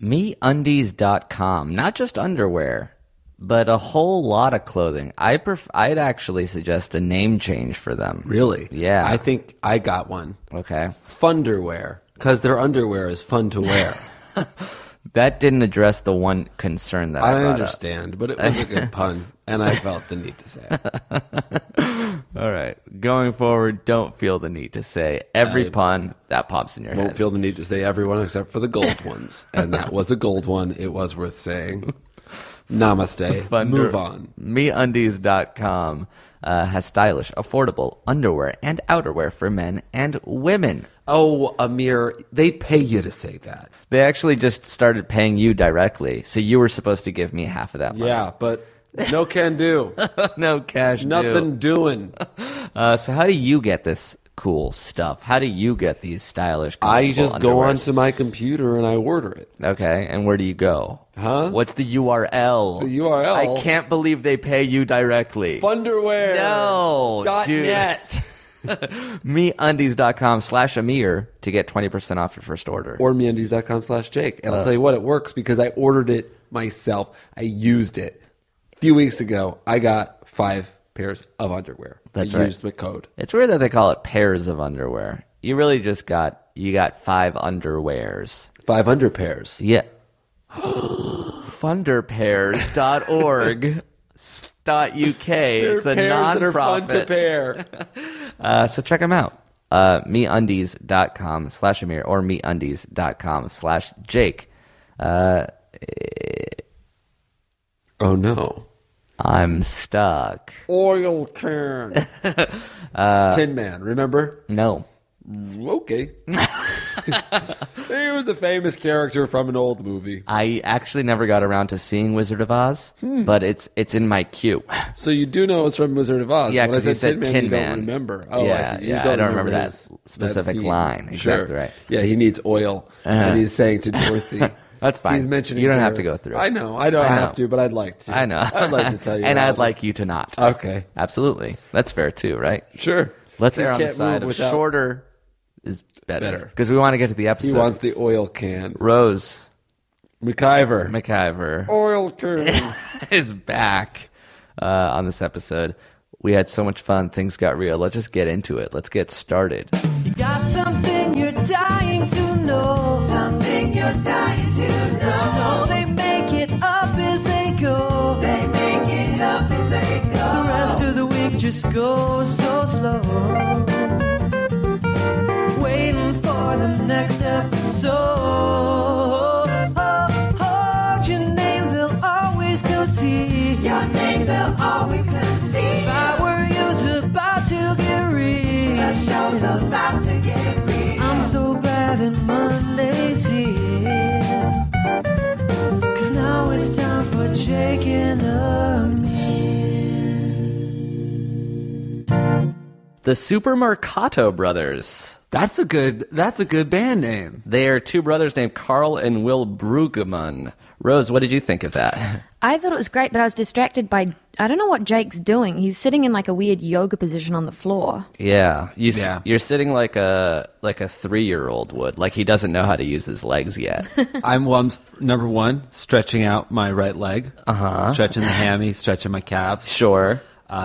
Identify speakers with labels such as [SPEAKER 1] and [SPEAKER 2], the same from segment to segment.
[SPEAKER 1] MeUndies.com. Not just underwear, but a whole lot of clothing. I'd actually suggest a name change for them.
[SPEAKER 2] Really?
[SPEAKER 1] Yeah.
[SPEAKER 2] I think I got one.
[SPEAKER 1] Okay.
[SPEAKER 2] Funderwear, because their underwear is fun to wear.
[SPEAKER 1] That didn't address the one concern that I brought
[SPEAKER 2] understand, but it was a good pun, and I felt the need to say it.
[SPEAKER 1] All right. Going forward, don't feel the need to say every pun that pops in your head.
[SPEAKER 2] Won't feel the need to say everyone except for the gold ones. And that was a gold one. It was worth saying. Namaste. Move on.
[SPEAKER 1] MeUndies.com has stylish, affordable underwear and outerwear for men and women.
[SPEAKER 2] Oh, Amir, they pay you to say that.
[SPEAKER 1] They actually just started paying you directly, so you were supposed to give me half of that money.
[SPEAKER 2] Yeah, but no can do.
[SPEAKER 1] No cash
[SPEAKER 2] Nothing doing.
[SPEAKER 1] So how do you get this cool stuff? How do you get these stylish,
[SPEAKER 2] I just go
[SPEAKER 1] underwears?
[SPEAKER 2] onto my computer and I order it.
[SPEAKER 1] Okay, and where do you go?
[SPEAKER 2] Huh?
[SPEAKER 1] What's the URL?
[SPEAKER 2] The URL?
[SPEAKER 1] I can't believe they pay you directly.
[SPEAKER 2] Funderwear.
[SPEAKER 1] No, dude.
[SPEAKER 2] .net.
[SPEAKER 1] MeUndies.com/Amir to get 20% off your first order.
[SPEAKER 2] Or MeUndies.com/Jake. And I'll tell you what, it works because I ordered it myself. I used it. A few weeks ago, I got 5 pairs of underwear.
[SPEAKER 1] That's
[SPEAKER 2] I
[SPEAKER 1] right.
[SPEAKER 2] used the code.
[SPEAKER 1] It's weird that they call it pairs of underwear. You really just got 5 underwears.
[SPEAKER 2] 5 underpairs.
[SPEAKER 1] Yeah. Funderpairs.org. .uk. It's a
[SPEAKER 2] pairs
[SPEAKER 1] non-profit.
[SPEAKER 2] that are fun to pair.
[SPEAKER 1] So check them out. MeUndies.com/Amir or MeUndies.com/Jake.
[SPEAKER 2] Oh no.
[SPEAKER 1] I'm stuck.
[SPEAKER 2] Oil can. Tin Man, remember?
[SPEAKER 1] No.
[SPEAKER 2] Okay. He was a famous character from an old movie.
[SPEAKER 1] I actually never got around to seeing Wizard of Oz, but it's in my queue.
[SPEAKER 2] So you do know it's from Wizard of Oz.
[SPEAKER 1] Yeah,
[SPEAKER 2] when I
[SPEAKER 1] because
[SPEAKER 2] said
[SPEAKER 1] you said
[SPEAKER 2] Tin Man,
[SPEAKER 1] Tin
[SPEAKER 2] you
[SPEAKER 1] Man.
[SPEAKER 2] don't remember. Oh,
[SPEAKER 1] Yeah,
[SPEAKER 2] I see. You
[SPEAKER 1] yeah,
[SPEAKER 2] don't
[SPEAKER 1] I don't remember that
[SPEAKER 2] his-
[SPEAKER 1] specific
[SPEAKER 2] scene.
[SPEAKER 1] line. Exactly
[SPEAKER 2] Sure.
[SPEAKER 1] right.
[SPEAKER 2] Yeah, he needs oil, and he's saying to Dorothy.
[SPEAKER 1] That's fine.
[SPEAKER 2] He's mentioning
[SPEAKER 1] you don't
[SPEAKER 2] to
[SPEAKER 1] have
[SPEAKER 2] her-
[SPEAKER 1] to go through it.
[SPEAKER 2] I know. I don't have to, but I'd like to.
[SPEAKER 1] I know.
[SPEAKER 2] I'd like to tell you.
[SPEAKER 1] And
[SPEAKER 2] all
[SPEAKER 1] I'd
[SPEAKER 2] this.
[SPEAKER 1] like you to not.
[SPEAKER 2] Okay.
[SPEAKER 1] Absolutely. That's fair too, right?
[SPEAKER 2] Sure.
[SPEAKER 1] Let's
[SPEAKER 2] You
[SPEAKER 1] err on the
[SPEAKER 2] can't
[SPEAKER 1] side
[SPEAKER 2] move
[SPEAKER 1] of
[SPEAKER 2] without-
[SPEAKER 1] shorter is better.
[SPEAKER 2] Better.
[SPEAKER 1] Because we want to get to the
[SPEAKER 2] He
[SPEAKER 1] episode.
[SPEAKER 2] wants the oil can.
[SPEAKER 1] Rose
[SPEAKER 2] McIver.
[SPEAKER 1] Oil
[SPEAKER 2] can.
[SPEAKER 1] is back on this episode. We had so much fun. Things got real. Let's just get into it. Let's get started.
[SPEAKER 3] You got something you're dying to know. Something you're dying to know. But you know they make it up as they go. They make it up as they go. The rest of the week just goes so slow. Waiting for the next episode. Your name they'll always concede. Your name they'll always concede. If I were you's about to get real. The show's about to get real. I'm so glad that Monday's here. 'Cause now it's time for Jake and Amir.
[SPEAKER 1] The Supermercato Brothers.
[SPEAKER 2] That's a good band name.
[SPEAKER 1] They are 2 brothers named Carl and Will Brueggemann. Rose, what did you think of that?
[SPEAKER 4] I thought it was great, but I was distracted by, I don't know what Jake's doing. He's sitting in like a weird yoga position on the floor.
[SPEAKER 1] Yeah.
[SPEAKER 2] Yeah.
[SPEAKER 1] You're sitting like a 3-year-old would. Like he doesn't know how to use his legs yet.
[SPEAKER 2] I'm number 1, stretching out my right leg. Stretching the hammy, stretching my calves.
[SPEAKER 1] Sure.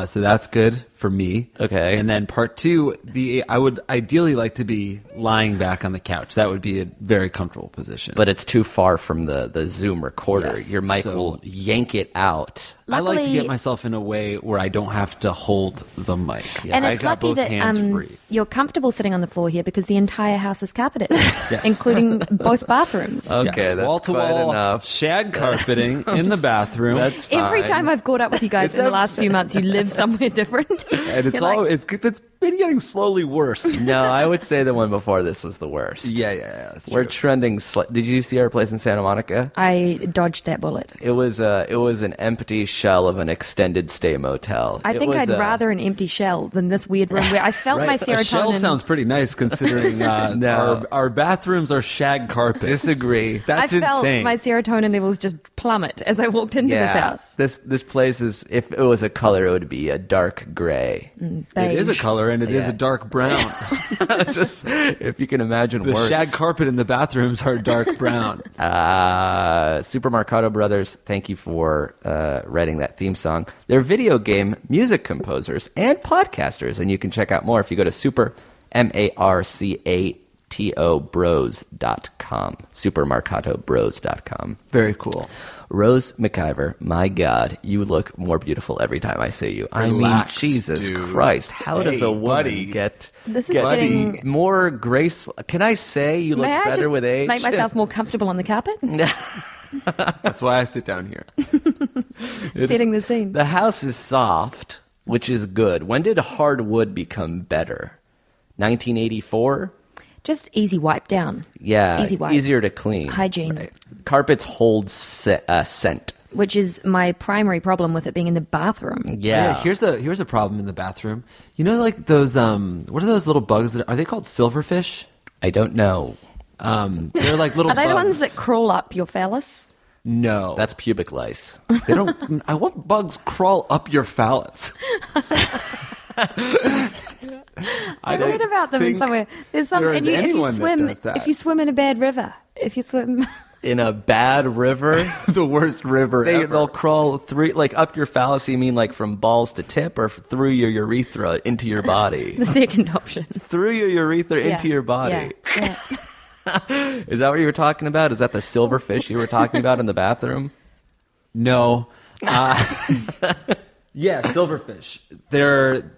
[SPEAKER 2] So that's good for me.
[SPEAKER 1] Okay.
[SPEAKER 2] And then part 2, I would ideally like to be lying back on the couch. That would be a very comfortable position.
[SPEAKER 1] But it's too far from the Zoom recorder.
[SPEAKER 2] Yes,
[SPEAKER 1] Your mic
[SPEAKER 2] so-
[SPEAKER 1] will yank it out.
[SPEAKER 2] I like to
[SPEAKER 4] Luckily-
[SPEAKER 2] get myself in a way where I don't have to hold the mic.
[SPEAKER 4] And
[SPEAKER 2] I
[SPEAKER 4] it's
[SPEAKER 2] got
[SPEAKER 4] lucky
[SPEAKER 2] both
[SPEAKER 4] that
[SPEAKER 2] hands free.
[SPEAKER 4] you're comfortable sitting on the floor here because the entire house is carpeted, including both bathrooms.
[SPEAKER 1] Okay, that's
[SPEAKER 2] wall-to-wall
[SPEAKER 1] quite enough.
[SPEAKER 2] shag carpeting in the bathroom.
[SPEAKER 1] That's fine.
[SPEAKER 4] Every time I've caught up with you guys in the last few months, you live somewhere different.
[SPEAKER 2] and it's
[SPEAKER 4] You're
[SPEAKER 2] all
[SPEAKER 4] like,
[SPEAKER 2] it's been getting slowly worse.
[SPEAKER 1] No, I would say the one before this was the worst.
[SPEAKER 2] yeah. That's
[SPEAKER 1] We're
[SPEAKER 2] true.
[SPEAKER 1] trending. Did you see our place in Santa Monica?
[SPEAKER 4] I dodged that bullet.
[SPEAKER 1] It was an empty shell of an extended stay motel.
[SPEAKER 4] I
[SPEAKER 1] It
[SPEAKER 4] think
[SPEAKER 1] was,
[SPEAKER 4] I'd rather an empty shell than this weird room where I felt my
[SPEAKER 2] A shell
[SPEAKER 4] serotonin.
[SPEAKER 2] sounds pretty nice considering
[SPEAKER 1] No.
[SPEAKER 2] our bathrooms are shag carpet.
[SPEAKER 1] disagree.
[SPEAKER 2] That's
[SPEAKER 4] I felt
[SPEAKER 2] insane.
[SPEAKER 4] my serotonin levels just plummet as I walked into this house.
[SPEAKER 1] This place is, if it was a color, it would be a dark gray.
[SPEAKER 2] It is a
[SPEAKER 4] Beige.
[SPEAKER 2] color, and it is
[SPEAKER 1] Yeah.
[SPEAKER 2] a dark brown.
[SPEAKER 1] Just if you can imagine
[SPEAKER 2] The
[SPEAKER 1] worse.
[SPEAKER 2] shag carpet in the bathrooms are dark brown.
[SPEAKER 1] Super Marcato Brothers, thank you for writing that theme song. They're video game music composers and podcasters, and you can check out more if you go to supermarcatobros.com. Supermarcatobros.com.
[SPEAKER 2] Very cool.
[SPEAKER 1] Rose McIver, my God, you look more beautiful every time I see you.
[SPEAKER 2] Relax,
[SPEAKER 1] I mean, Jesus
[SPEAKER 2] dude.
[SPEAKER 1] Christ, how does a
[SPEAKER 2] Hey,
[SPEAKER 1] woman
[SPEAKER 2] buddy.
[SPEAKER 1] get
[SPEAKER 4] This is getting...
[SPEAKER 1] more graceful? Can I say you look
[SPEAKER 4] May I
[SPEAKER 1] better
[SPEAKER 4] just
[SPEAKER 1] with age?
[SPEAKER 4] make myself more comfortable on the carpet?
[SPEAKER 2] That's why I sit down here.
[SPEAKER 4] Setting the scene.
[SPEAKER 1] The house is soft, which is good. When did hardwood become better? 1984?
[SPEAKER 4] Just easy wipe down.
[SPEAKER 1] Yeah,
[SPEAKER 4] Easy wipe.
[SPEAKER 1] easier to clean.
[SPEAKER 4] Hygiene.
[SPEAKER 1] Carpets hold scent.
[SPEAKER 4] Which is my primary problem with it being in the bathroom.
[SPEAKER 1] Yeah.
[SPEAKER 2] Here's a problem in the bathroom. You know, like those what are those little bugs that are they called silverfish?
[SPEAKER 1] I don't know.
[SPEAKER 2] They're like little
[SPEAKER 4] Are they
[SPEAKER 2] bugs.
[SPEAKER 4] the ones that crawl up your phallus?
[SPEAKER 2] No.
[SPEAKER 1] That's pubic lice.
[SPEAKER 2] They don't I want bugs crawl up your phallus.
[SPEAKER 4] I read about them
[SPEAKER 2] think
[SPEAKER 4] somewhere. There's some,
[SPEAKER 2] there
[SPEAKER 4] and
[SPEAKER 2] is
[SPEAKER 4] if you
[SPEAKER 2] anyone that
[SPEAKER 4] swim,
[SPEAKER 2] does that.
[SPEAKER 4] if you swim in a bad river, if you swim,
[SPEAKER 1] In a bad river,
[SPEAKER 2] The worst river ever.
[SPEAKER 1] they'll crawl through, like up your phallus. You mean like from balls to tip, or through your urethra into your body?
[SPEAKER 4] the second option.
[SPEAKER 1] Through your urethra
[SPEAKER 4] Yeah.
[SPEAKER 1] into your body.
[SPEAKER 4] Yeah.
[SPEAKER 1] Is that what you were talking about? Is that the silverfish you were talking about in the bathroom?
[SPEAKER 2] No. Yeah, silverfish. They're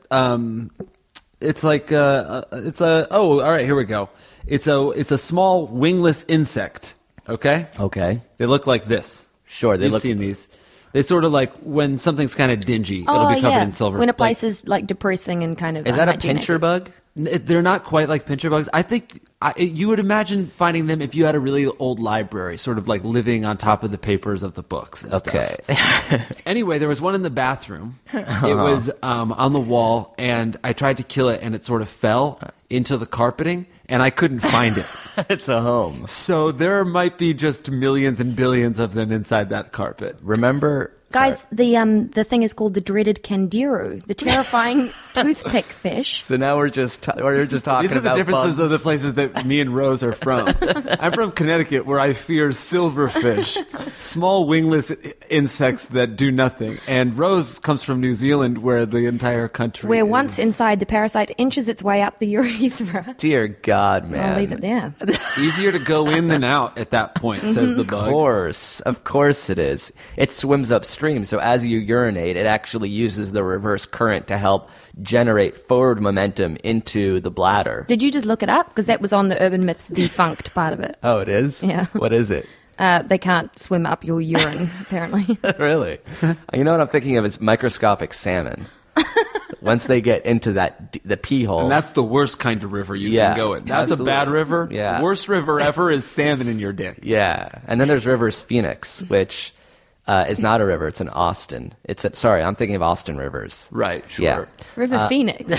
[SPEAKER 2] it's like all right, here we go. It's a small wingless insect, okay?
[SPEAKER 1] Okay.
[SPEAKER 2] They look like this.
[SPEAKER 1] Sure, they
[SPEAKER 2] You've
[SPEAKER 1] look-
[SPEAKER 2] seen these. They sort of like when something's kind of dingy, it'll
[SPEAKER 4] Oh
[SPEAKER 2] be covered
[SPEAKER 4] yeah.
[SPEAKER 2] in silver.
[SPEAKER 4] When a
[SPEAKER 2] Like,
[SPEAKER 4] place is like depressing and kind of
[SPEAKER 1] Is that a
[SPEAKER 4] unhygienic.
[SPEAKER 1] pincher bug?
[SPEAKER 2] they're not quite like pincher bugs. I think you would imagine finding them if you had a really old library, sort of like living on top of the papers of the books and
[SPEAKER 1] Okay.
[SPEAKER 2] stuff. Anyway, there was one in the bathroom. It was on the wall, and I tried to kill it, and it sort of fell into the carpeting, and I couldn't find it.
[SPEAKER 1] It's a home.
[SPEAKER 2] So there might be just millions and billions of them inside that carpet.
[SPEAKER 1] Remember,
[SPEAKER 4] Guys, the thing is called the dreaded kangaroo, the terrifying toothpick fish.
[SPEAKER 1] so now we're just talking
[SPEAKER 2] These are the
[SPEAKER 1] about
[SPEAKER 2] differences
[SPEAKER 1] bugs.
[SPEAKER 2] of the places that me and Rose are from. I'm from Connecticut, where I fear silverfish, small wingless insects that do nothing. And Rose comes from New Zealand, where the entire country
[SPEAKER 4] Where
[SPEAKER 2] is...
[SPEAKER 4] once inside the parasite inches its way up the urethra.
[SPEAKER 1] Dear God, man.
[SPEAKER 4] I'll leave it there.
[SPEAKER 2] Easier to go in than out at that point, says the bug.
[SPEAKER 1] Of course it is. It swims upstream, so as you urinate, it actually uses the reverse current to help generate forward momentum into the bladder.
[SPEAKER 4] Did you just look it up? Because that was on the Urban Myths defunct part of it.
[SPEAKER 1] Oh, it is?
[SPEAKER 4] Yeah.
[SPEAKER 1] What is it?
[SPEAKER 4] They can't swim up your urine, apparently.
[SPEAKER 1] Really? You know what I'm thinking of is microscopic salmon. Once they get into the pee hole.
[SPEAKER 2] And that's the worst kind of river you
[SPEAKER 1] Yeah,
[SPEAKER 2] can go in. That's
[SPEAKER 1] absolutely.
[SPEAKER 2] a bad river.
[SPEAKER 1] Yeah.
[SPEAKER 2] Worst river ever is salmon in your dick.
[SPEAKER 1] Yeah. And then there's Rivers Phoenix, which is not a river. It's in Austin. Sorry, I'm thinking of Austin Rivers.
[SPEAKER 2] Right, sure.
[SPEAKER 1] Yeah.
[SPEAKER 4] River Phoenix.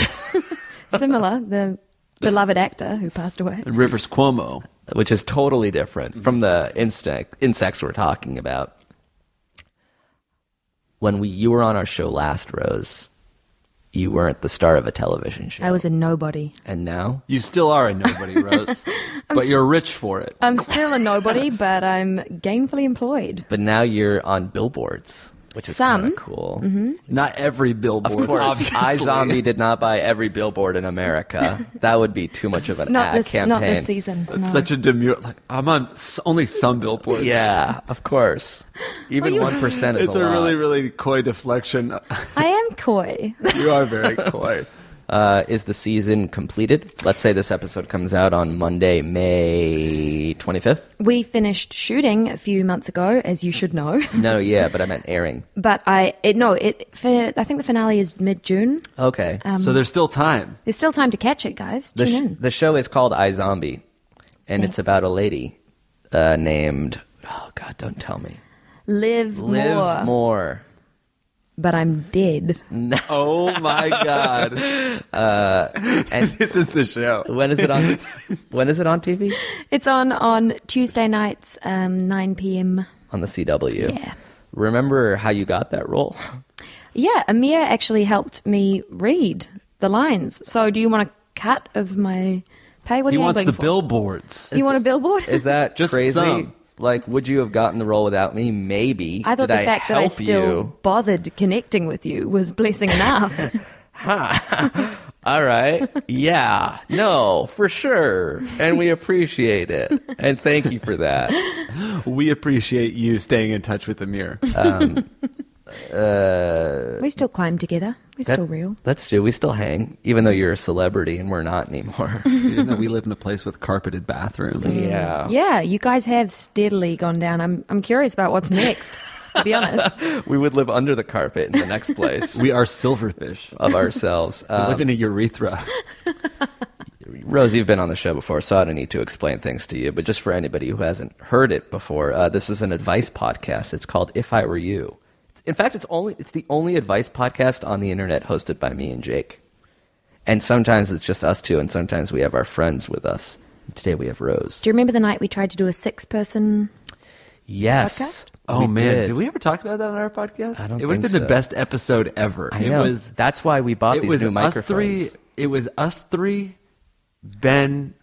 [SPEAKER 4] Similar, the beloved actor who passed away.
[SPEAKER 2] And Rivers Cuomo.
[SPEAKER 1] Which is totally different from the insects we're talking about. When you were on our show last, Rose, you weren't the star of a television show.
[SPEAKER 4] I was a nobody.
[SPEAKER 1] And now?
[SPEAKER 2] You still are a nobody, Rose. But you're rich for it.
[SPEAKER 4] I'm still a nobody, but I'm gainfully employed.
[SPEAKER 1] But now you're on billboards, which is
[SPEAKER 4] Some.
[SPEAKER 1] kind of cool.
[SPEAKER 2] Not every billboard,
[SPEAKER 1] Of course,
[SPEAKER 2] obviously.
[SPEAKER 1] iZombie did not buy every billboard in America. That would be too much of an
[SPEAKER 4] Not
[SPEAKER 1] ad
[SPEAKER 4] this,
[SPEAKER 1] campaign.
[SPEAKER 4] not this season.
[SPEAKER 2] That's
[SPEAKER 4] no.
[SPEAKER 2] such a demure... Like, I'm on only some billboards.
[SPEAKER 1] Yeah, of course. Even 1% is
[SPEAKER 2] It's
[SPEAKER 1] a
[SPEAKER 2] a
[SPEAKER 1] lot.
[SPEAKER 2] really, really coy deflection.
[SPEAKER 4] I am coy.
[SPEAKER 2] You are very coy.
[SPEAKER 1] Is the season completed? Let's say this episode comes out on Monday, May 25th.
[SPEAKER 4] We finished shooting a few months ago, as you should know.
[SPEAKER 1] No, yeah, but I meant airing.
[SPEAKER 4] But I think the finale is mid-June.
[SPEAKER 1] Okay.
[SPEAKER 2] So there's still time.
[SPEAKER 4] There's still time to catch it, guys. Tune in.
[SPEAKER 1] The show is called iZombie, and
[SPEAKER 4] Thanks.
[SPEAKER 1] it's about a lady named... Oh, God, don't tell me.
[SPEAKER 4] Live
[SPEAKER 1] more.
[SPEAKER 4] But I'm dead.
[SPEAKER 2] Oh, my God.
[SPEAKER 1] And
[SPEAKER 2] This is the show.
[SPEAKER 1] when is it on? When is it on TV?
[SPEAKER 4] It's on Tuesday nights, 9 p.m.
[SPEAKER 1] On the CW.
[SPEAKER 4] Yeah.
[SPEAKER 1] Remember how you got that role?
[SPEAKER 4] Yeah, Amir actually helped me read the lines. So do you want a cut of my pay? What
[SPEAKER 2] He
[SPEAKER 4] are you
[SPEAKER 2] wants
[SPEAKER 4] angling
[SPEAKER 2] the
[SPEAKER 4] for?
[SPEAKER 2] billboards.
[SPEAKER 4] You want a billboard?
[SPEAKER 1] Is that
[SPEAKER 2] Just
[SPEAKER 1] crazy?
[SPEAKER 2] some.
[SPEAKER 1] Like, would you have gotten the role without me? Maybe.
[SPEAKER 4] I thought
[SPEAKER 1] Did
[SPEAKER 4] the fact that I
[SPEAKER 1] help
[SPEAKER 4] still
[SPEAKER 1] you?
[SPEAKER 4] bothered connecting with you was blessing enough.
[SPEAKER 1] All right. Yeah. No, for sure. And we appreciate it. And thank you for that.
[SPEAKER 2] We appreciate you staying in touch with Amir.
[SPEAKER 4] We still climb together. We're still real.
[SPEAKER 1] That's true. We still hang, even though you're a celebrity and we're not anymore.
[SPEAKER 2] Even though we live in a place with carpeted bathrooms.
[SPEAKER 1] Yeah.
[SPEAKER 4] Yeah, you guys have steadily gone down. I'm curious about what's next, to be honest.
[SPEAKER 1] We would live under the carpet in the next place
[SPEAKER 2] We are silverfish.
[SPEAKER 1] of ourselves.
[SPEAKER 2] We live in a urethra.
[SPEAKER 1] Rose, you've been on the show before, so I don't need to explain things to you. But just for anybody who hasn't heard it before, this is an advice podcast. It's called If I Were You. In fact, it's the only advice podcast on the internet hosted by me and Jake. And sometimes it's just us two, and sometimes we have our friends with us. And today we have Rose.
[SPEAKER 4] Do you remember the night we tried to do a 6-person?
[SPEAKER 1] Yes.
[SPEAKER 4] Podcast?
[SPEAKER 2] Oh,
[SPEAKER 1] we
[SPEAKER 2] man. Did we ever talk about that on our podcast?
[SPEAKER 1] I don't
[SPEAKER 2] It would have
[SPEAKER 1] think
[SPEAKER 2] been
[SPEAKER 1] so.
[SPEAKER 2] the best episode ever.
[SPEAKER 1] I know. That's why we bought
[SPEAKER 2] It
[SPEAKER 1] these
[SPEAKER 2] was
[SPEAKER 1] new
[SPEAKER 2] us
[SPEAKER 1] microphones.
[SPEAKER 2] three. It was us three, Ben,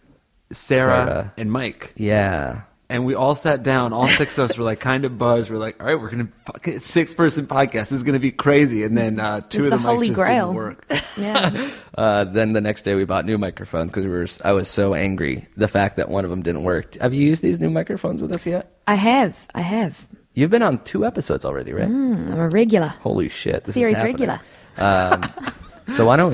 [SPEAKER 2] Sarah, and Mike.
[SPEAKER 1] Yeah.
[SPEAKER 2] And we all sat down. All six of us were like kind of buzzed. We're like, all right, we're going to fucking 6-person podcast. This is going to be crazy. And then two of
[SPEAKER 4] the
[SPEAKER 2] the mics
[SPEAKER 4] Holy
[SPEAKER 2] just
[SPEAKER 4] Grail.
[SPEAKER 2] didn't work.
[SPEAKER 4] Yeah.
[SPEAKER 1] Then the next day we bought new microphones because I was so angry the fact that one of them didn't work. Have you used these new microphones with us yet?
[SPEAKER 4] I have.
[SPEAKER 1] You've been on 2 episodes already, right?
[SPEAKER 4] I'm a regular.
[SPEAKER 1] Holy shit! This
[SPEAKER 4] Series
[SPEAKER 1] is happening.
[SPEAKER 4] regular.
[SPEAKER 1] So why don't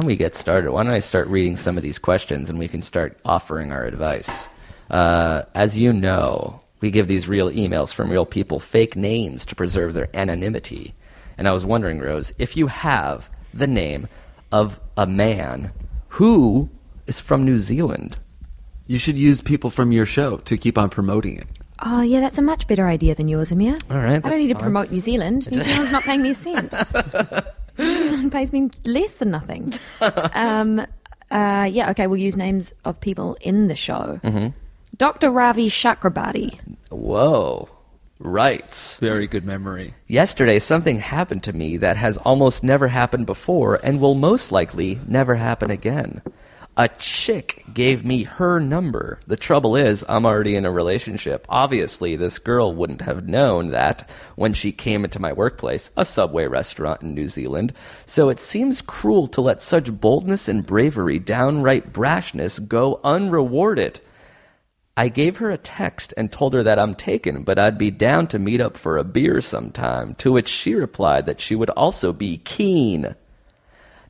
[SPEAKER 1] we get started? Why don't I start reading some of these questions and we can start offering our advice? As you know, we give these real emails from real people fake names to preserve their anonymity. And I was wondering, Rose, if you have the name of a man who is from New Zealand.
[SPEAKER 2] You should use people from your show to keep on promoting it.
[SPEAKER 4] Oh, yeah, that's a much better idea than yours, Amir.
[SPEAKER 1] All right,
[SPEAKER 4] I don't
[SPEAKER 1] that's
[SPEAKER 4] need to
[SPEAKER 1] fine.
[SPEAKER 4] promote New Zealand. New Zealand's not paying me a cent. New Zealand pays me less than nothing. Yeah, okay, we'll use names of people in the show.
[SPEAKER 1] Mm-hmm.
[SPEAKER 4] Dr. Ravi Chakrabarti.
[SPEAKER 1] Whoa. Writes.
[SPEAKER 2] Very good memory.
[SPEAKER 1] Yesterday, something happened to me that has almost never happened before and will most likely never happen again. A chick gave me her number. The trouble is, I'm already in a relationship. Obviously, this girl wouldn't have known that when she came into my workplace, a Subway restaurant in New Zealand. So it seems cruel to let such boldness and bravery, downright brashness, go unrewarded. I gave her a text and told her that I'm taken, but I'd be down to meet up for a beer sometime, to which she replied that she would also be keen.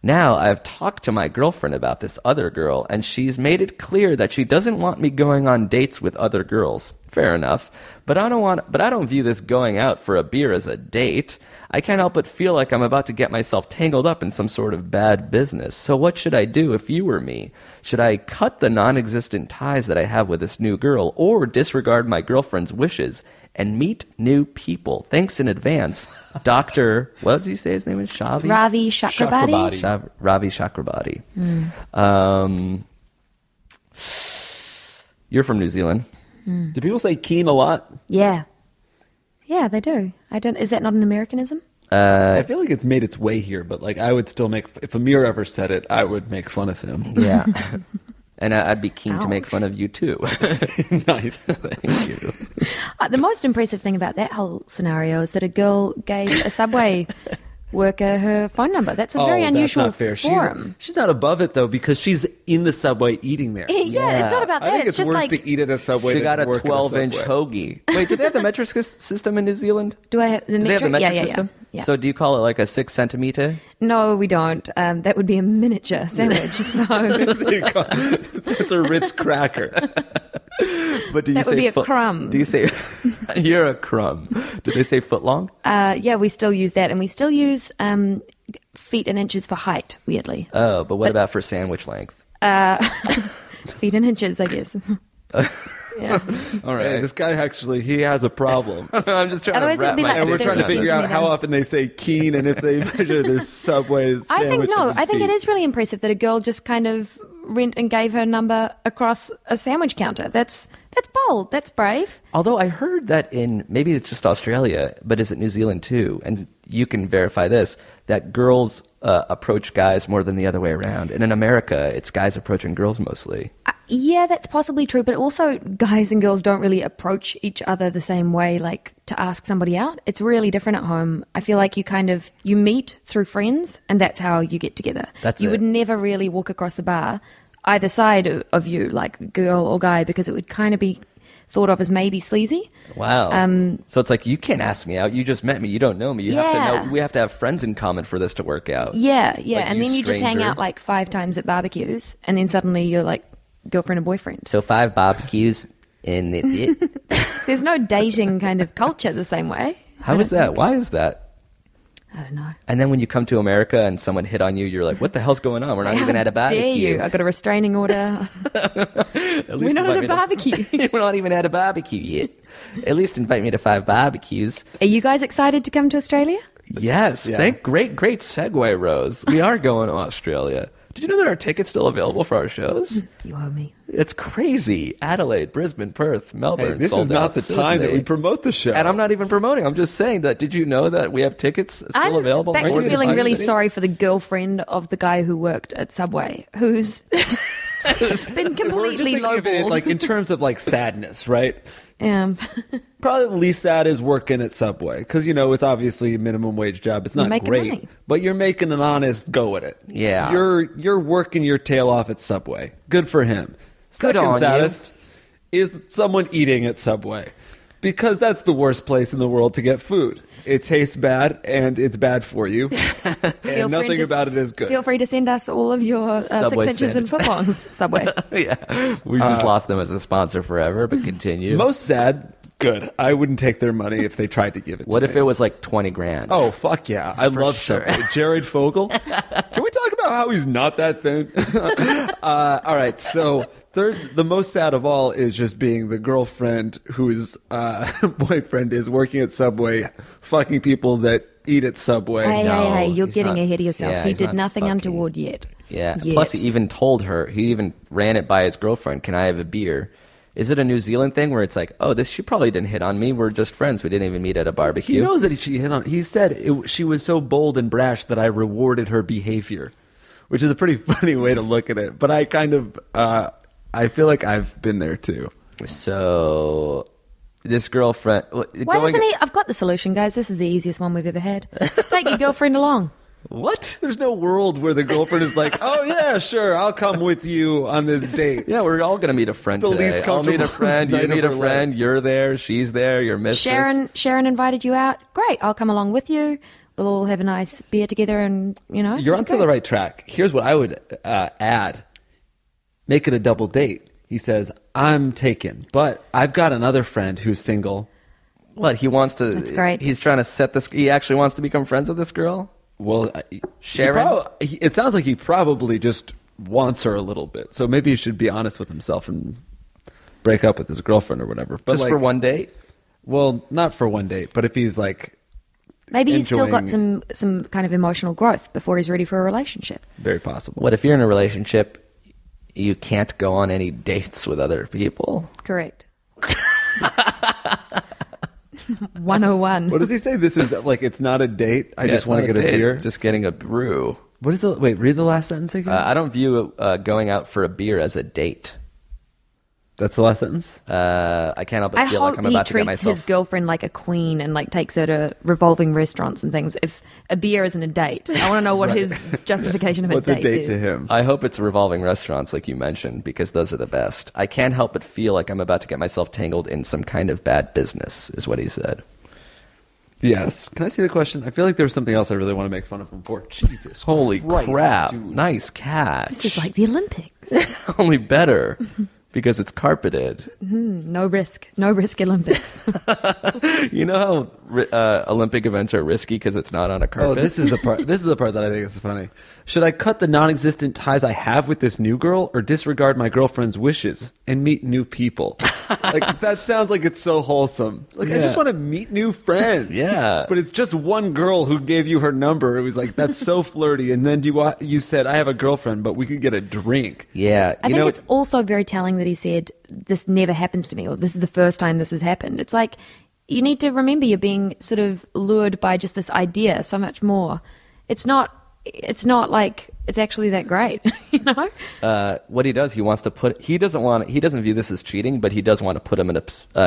[SPEAKER 1] Now, I've talked to my girlfriend about this other girl, and she's made it clear that she doesn't want me going on dates with other girls. Fair enough, but I don't view this going out for a beer as a date. I can't help but feel like I'm about to get myself tangled up in some sort of bad business. So what should I do if you were me? Should I cut the non-existent ties that I have with this new girl, or disregard my girlfriend's wishes and meet new people? Thanks in advance. Dr. What did you say his name is? Shavi?
[SPEAKER 4] Ravi Chakrabarti.
[SPEAKER 1] Ravi Chakrabarti. You're from New Zealand.
[SPEAKER 2] Do people say keen a lot?
[SPEAKER 4] Yeah. Yeah, they do. Is that not an Americanism?
[SPEAKER 2] I feel like it's made its way here, but like I would still if Amir ever said it, I would make fun of him.
[SPEAKER 1] Yeah. And I'd be keen to make
[SPEAKER 4] Ouch.
[SPEAKER 1] fun of you too.
[SPEAKER 2] Nice.
[SPEAKER 1] Thank you.
[SPEAKER 4] The most impressive thing about that whole scenario is that a girl gave a Subway worker her phone number. That's a very unusual
[SPEAKER 2] That's not fair.
[SPEAKER 4] forum.
[SPEAKER 2] She's not above it though because she's in the Subway eating there.
[SPEAKER 4] Yeah, it's not about that.
[SPEAKER 2] I think
[SPEAKER 4] it's
[SPEAKER 2] it's
[SPEAKER 4] just
[SPEAKER 2] worse
[SPEAKER 4] like,
[SPEAKER 2] to eat at a Subway.
[SPEAKER 1] She
[SPEAKER 2] than
[SPEAKER 1] got
[SPEAKER 2] to
[SPEAKER 1] a
[SPEAKER 2] work at
[SPEAKER 1] 12-inch
[SPEAKER 2] Subway.
[SPEAKER 1] hoagie. Wait, do they have the metric system in New Zealand?
[SPEAKER 4] do I have the
[SPEAKER 1] Do they have the
[SPEAKER 4] metric?
[SPEAKER 1] metric system?
[SPEAKER 4] Yeah.
[SPEAKER 1] So do you call it like a 6 centimeter?
[SPEAKER 4] No, we don't. That would be a miniature sandwich. So
[SPEAKER 2] It's a Ritz cracker.
[SPEAKER 1] But do you
[SPEAKER 4] That would
[SPEAKER 1] say
[SPEAKER 4] be a crumb.
[SPEAKER 1] Do you say you're a crumb? Do they say foot long?
[SPEAKER 4] yeah, we still use that, and we still use feet and inches for height. Weirdly,
[SPEAKER 1] Oh, but what about for sandwich length?
[SPEAKER 4] feet and inches, I guess. Yeah.
[SPEAKER 1] All
[SPEAKER 2] Hey,
[SPEAKER 1] right.
[SPEAKER 2] this guy actually, he has a problem.
[SPEAKER 1] I'm just trying
[SPEAKER 4] Otherwise
[SPEAKER 1] to wrap
[SPEAKER 4] it'd be
[SPEAKER 1] my
[SPEAKER 4] like
[SPEAKER 2] And we're
[SPEAKER 1] dick
[SPEAKER 2] trying to
[SPEAKER 4] 30
[SPEAKER 1] around
[SPEAKER 2] figure
[SPEAKER 1] this.
[SPEAKER 2] out how often they say keen and if they measure their Subway's
[SPEAKER 4] I think
[SPEAKER 2] sandwiches
[SPEAKER 4] no.
[SPEAKER 2] and
[SPEAKER 4] I think it
[SPEAKER 2] feet.
[SPEAKER 4] is really impressive that a girl just kind of went and gave her number across a sandwich counter. That's bold. That's brave.
[SPEAKER 1] Although I heard that maybe it's just Australia, but is it New Zealand too? And you can verify this, that girls approach guys more than the other way around. And in America, it's guys approaching girls mostly.
[SPEAKER 4] Yeah, that's possibly true, but also guys and girls don't really approach each other the same way, like to ask somebody out. It's really different at home. I feel like you meet through friends, and that's how you get together. You would never really walk across the bar, either side of you, like girl or guy, because it would kind of be thought of as maybe sleazy.
[SPEAKER 1] Wow. So it's like, you can't ask me out. You just met me. You don't know me. You have to know. We have to have friends in common for this to work out.
[SPEAKER 4] Yeah.
[SPEAKER 1] Like,
[SPEAKER 4] and then you just hang out like 5 times at barbecues, and then suddenly you're like girlfriend and boyfriend.
[SPEAKER 1] So 5 barbecues, and that's it.
[SPEAKER 4] There's no dating kind of culture the same way.
[SPEAKER 1] How is that? Why is that?
[SPEAKER 4] I don't know.
[SPEAKER 1] And then when you come to America and someone hit on you, you're like, what the hell's going on? We're not even at a barbecue.
[SPEAKER 4] Dare you? I got a restraining order. We're not at a barbecue.
[SPEAKER 1] We're not even at a barbecue yet. At least invite me to 5 barbecues.
[SPEAKER 4] Are you guys excited to come to Australia?
[SPEAKER 1] Yes.
[SPEAKER 2] Yeah.
[SPEAKER 1] Great segue, Rose. We are going to Australia. Did you know that our tickets still available for our shows?
[SPEAKER 4] You owe me.
[SPEAKER 1] It's crazy. Adelaide, Brisbane, Perth, Melbourne.
[SPEAKER 2] Hey, this
[SPEAKER 1] sold
[SPEAKER 2] is not
[SPEAKER 1] out.
[SPEAKER 2] the time that
[SPEAKER 1] Sydney.
[SPEAKER 2] we promote the show.
[SPEAKER 1] And I'm not even promoting. I'm just saying that. Did you know that we have tickets still available?
[SPEAKER 4] Back
[SPEAKER 1] in
[SPEAKER 4] to
[SPEAKER 1] more than
[SPEAKER 4] feeling
[SPEAKER 1] 5
[SPEAKER 4] really
[SPEAKER 1] cities?
[SPEAKER 4] sorry for the girlfriend of the guy who worked at Subway, who's been
[SPEAKER 2] We're just
[SPEAKER 4] completely
[SPEAKER 2] thinking of it,
[SPEAKER 4] lowballed.
[SPEAKER 2] like in terms of like sadness, right?
[SPEAKER 4] Yeah.
[SPEAKER 2] Probably the least sad is working at Subway because it's obviously a minimum wage job. It's not
[SPEAKER 4] making
[SPEAKER 2] great,
[SPEAKER 4] money.
[SPEAKER 2] but you're making an honest go at it.
[SPEAKER 1] Yeah.
[SPEAKER 2] you're working your tail off at Subway. Good for him.
[SPEAKER 1] Good
[SPEAKER 2] Second
[SPEAKER 1] on
[SPEAKER 2] saddest is someone eating at Subway because that's the worst place in the world to get food. It tastes bad and it's bad for you, and nothing about it is good.
[SPEAKER 4] Feel free to send us all of your 6
[SPEAKER 1] Subway
[SPEAKER 4] inches and footlongs, Subway.
[SPEAKER 1] Yeah. We've just lost them as a sponsor forever, but continue.
[SPEAKER 2] Most sad, good. I wouldn't take their money if they tried to give it
[SPEAKER 1] What
[SPEAKER 2] to
[SPEAKER 1] if
[SPEAKER 2] me.
[SPEAKER 1] it was like 20 grand?
[SPEAKER 2] Oh, fuck yeah. I love
[SPEAKER 1] sure.
[SPEAKER 2] Subway. Jared Fogle. Can we talk about how he's not that thin? All right. So the most sad of all is just being the girlfriend whose boyfriend is working at Subway, fucking people that eat at Subway.
[SPEAKER 4] Hey, you're
[SPEAKER 1] he's
[SPEAKER 4] getting
[SPEAKER 1] not-
[SPEAKER 4] ahead of yourself.
[SPEAKER 1] yeah,
[SPEAKER 4] He
[SPEAKER 1] he's
[SPEAKER 4] did
[SPEAKER 1] not
[SPEAKER 4] nothing
[SPEAKER 1] fucking-
[SPEAKER 4] untoward yet.
[SPEAKER 1] Yeah.
[SPEAKER 4] Yet.
[SPEAKER 1] Plus, he even told her, he even ran it by his girlfriend, can I have a beer? Is it a New Zealand thing where it's like, oh, she probably didn't hit on me. We're just friends. We didn't even meet at a barbecue.
[SPEAKER 2] He knows that she hit on. He said she was so bold and brash that I rewarded her behavior, which is a pretty funny way to look at it. But I kind of, I feel like I've been there too.
[SPEAKER 1] So, this girlfriend...
[SPEAKER 4] Why doesn't he? I've got the solution, guys. This is the easiest one we've ever had. Take your girlfriend along.
[SPEAKER 1] What?
[SPEAKER 2] There's no world where the girlfriend is like, oh yeah, sure, I'll come with you on this date.
[SPEAKER 1] Yeah, we're all going to meet a friend
[SPEAKER 2] The
[SPEAKER 1] today.
[SPEAKER 2] least
[SPEAKER 1] I'll meet a
[SPEAKER 2] comfortable
[SPEAKER 1] friend, you
[SPEAKER 2] night
[SPEAKER 1] meet
[SPEAKER 2] of
[SPEAKER 1] a
[SPEAKER 2] her
[SPEAKER 1] friend,
[SPEAKER 2] life.
[SPEAKER 1] you're there, she's there, your mistress.
[SPEAKER 4] Sharon invited you out. Great, I'll come along with you. We'll all have a nice beer together, and
[SPEAKER 2] You're onto the right track. Here's what I would add: make it a double date. He says, "I'm taken, but I've got another friend who's single."
[SPEAKER 1] What, he wants to...
[SPEAKER 4] That's great.
[SPEAKER 1] He's trying to set this... He actually wants to become friends with this girl?
[SPEAKER 2] Well,
[SPEAKER 1] Sharon?
[SPEAKER 2] it sounds like he probably just wants her a little bit. So maybe he should be honest with himself and break up with his girlfriend or whatever. But
[SPEAKER 1] Just for one date?
[SPEAKER 2] Well, not for one date, but if he's like
[SPEAKER 4] maybe he's still got
[SPEAKER 2] enjoying-
[SPEAKER 4] some kind of emotional growth before he's ready for a relationship.
[SPEAKER 2] very possible.
[SPEAKER 1] What if you're in a relationship, you can't go on any dates with other people?
[SPEAKER 4] Correct. 101.
[SPEAKER 2] What does he say? This is like it's not a date. I
[SPEAKER 1] Yeah,
[SPEAKER 2] just
[SPEAKER 1] it's
[SPEAKER 2] want to
[SPEAKER 1] not
[SPEAKER 2] get a
[SPEAKER 1] date,
[SPEAKER 2] beer.
[SPEAKER 1] Just getting a brew.
[SPEAKER 2] What is the wait? Read the last sentence again.
[SPEAKER 1] I don't view going out for a beer as a date.
[SPEAKER 2] That's the last sentence.
[SPEAKER 1] I can't help but
[SPEAKER 4] I
[SPEAKER 1] feel
[SPEAKER 4] hope
[SPEAKER 1] like I'm
[SPEAKER 4] he
[SPEAKER 1] about to get
[SPEAKER 4] treats
[SPEAKER 1] myself...
[SPEAKER 4] his girlfriend like a queen and like takes her to revolving restaurants and things. If a beer isn't a date, I want to know what his justification of
[SPEAKER 2] What's
[SPEAKER 4] a
[SPEAKER 2] a
[SPEAKER 4] date
[SPEAKER 2] date
[SPEAKER 4] is.
[SPEAKER 2] to him?
[SPEAKER 1] I hope it's revolving restaurants like you mentioned, because those are the best. I can't help but feel like I'm about to get myself tangled in some kind of bad business, is what he said.
[SPEAKER 2] Yes. Can I see the question? I feel like there was something else I really want to make fun of him for. Jesus.
[SPEAKER 1] Holy
[SPEAKER 2] Christ,
[SPEAKER 1] crap.
[SPEAKER 2] dude.
[SPEAKER 1] Nice catch.
[SPEAKER 4] This is like the Olympics.
[SPEAKER 1] Only better, because it's carpeted.
[SPEAKER 4] No risk Olympics.
[SPEAKER 1] You know how Olympic events are risky because it's not on a
[SPEAKER 2] Oh,
[SPEAKER 1] carpet?
[SPEAKER 2] this is the part. This is the part that I think is funny. Should I cut the non-existent ties I have with this new girl, or disregard my girlfriend's wishes and meet new people? Like that sounds like it's so wholesome. Like I
[SPEAKER 1] Yeah.
[SPEAKER 2] just want to meet new friends.
[SPEAKER 1] Yeah.
[SPEAKER 2] but it's just one girl who gave you her number. It was like that's so flirty. And then you said I have a girlfriend, but we could get a drink.
[SPEAKER 1] Yeah.
[SPEAKER 4] I think it's also very telling that he said, this never happens to me, or this is the first time this has happened. It's like, you need to remember you're being sort of lured by just this idea so much more. It's not it's not like it's actually that great, you know?
[SPEAKER 1] What he does, he doesn't view this as cheating, but he does want to put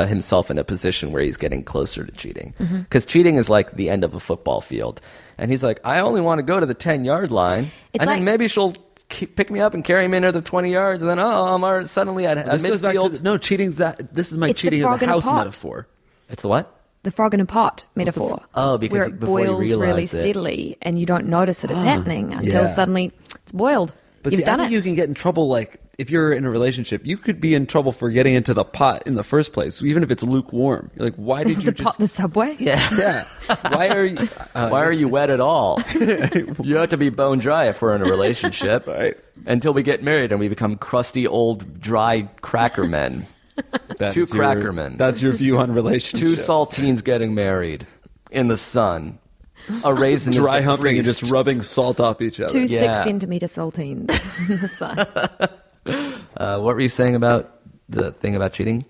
[SPEAKER 1] himself in a position where he's getting closer to cheating. Because cheating is like the end of a football field. And he's like, I only want to go to the 10-yard line, then maybe she'll pick me up and carry me into the 20 yards, and then I'm suddenly at midfield.
[SPEAKER 2] Cheating's that. This is my
[SPEAKER 4] It's the
[SPEAKER 2] cheating as
[SPEAKER 4] frog
[SPEAKER 2] a
[SPEAKER 4] in a
[SPEAKER 2] house
[SPEAKER 4] pot.
[SPEAKER 2] metaphor.
[SPEAKER 1] It's the what?
[SPEAKER 4] The frog in a pot metaphor.
[SPEAKER 1] Because
[SPEAKER 4] where it
[SPEAKER 1] before you
[SPEAKER 4] boils really
[SPEAKER 1] realize it.
[SPEAKER 4] steadily and you don't notice that it's happening until
[SPEAKER 2] Yeah.
[SPEAKER 4] suddenly it's boiled.
[SPEAKER 2] But
[SPEAKER 4] You've
[SPEAKER 2] see,
[SPEAKER 4] done
[SPEAKER 2] I think
[SPEAKER 4] it.
[SPEAKER 2] you can get in trouble, like, if you're in a relationship, you could be in trouble for getting into the pot in the first place, even if it's lukewarm. You're like, why
[SPEAKER 4] Is
[SPEAKER 2] did
[SPEAKER 4] the
[SPEAKER 2] you
[SPEAKER 4] pot
[SPEAKER 2] just...
[SPEAKER 4] the subway?
[SPEAKER 2] Yeah. Why are you...
[SPEAKER 1] Why are you wet at all? You have to be bone dry if we're in a relationship.
[SPEAKER 2] Right.
[SPEAKER 1] Until we get married and we become crusty, old, dry cracker men. Two cracker men.
[SPEAKER 2] That's your view on relationships.
[SPEAKER 1] Two saltines getting married in the sun. A raisin is
[SPEAKER 2] Dry
[SPEAKER 1] the
[SPEAKER 2] humping and
[SPEAKER 1] priest.
[SPEAKER 2] just rubbing salt off each other.
[SPEAKER 4] 2
[SPEAKER 1] Yeah.
[SPEAKER 4] 6-centimeter saltines in the sun.
[SPEAKER 1] What were you saying about the thing about cheating?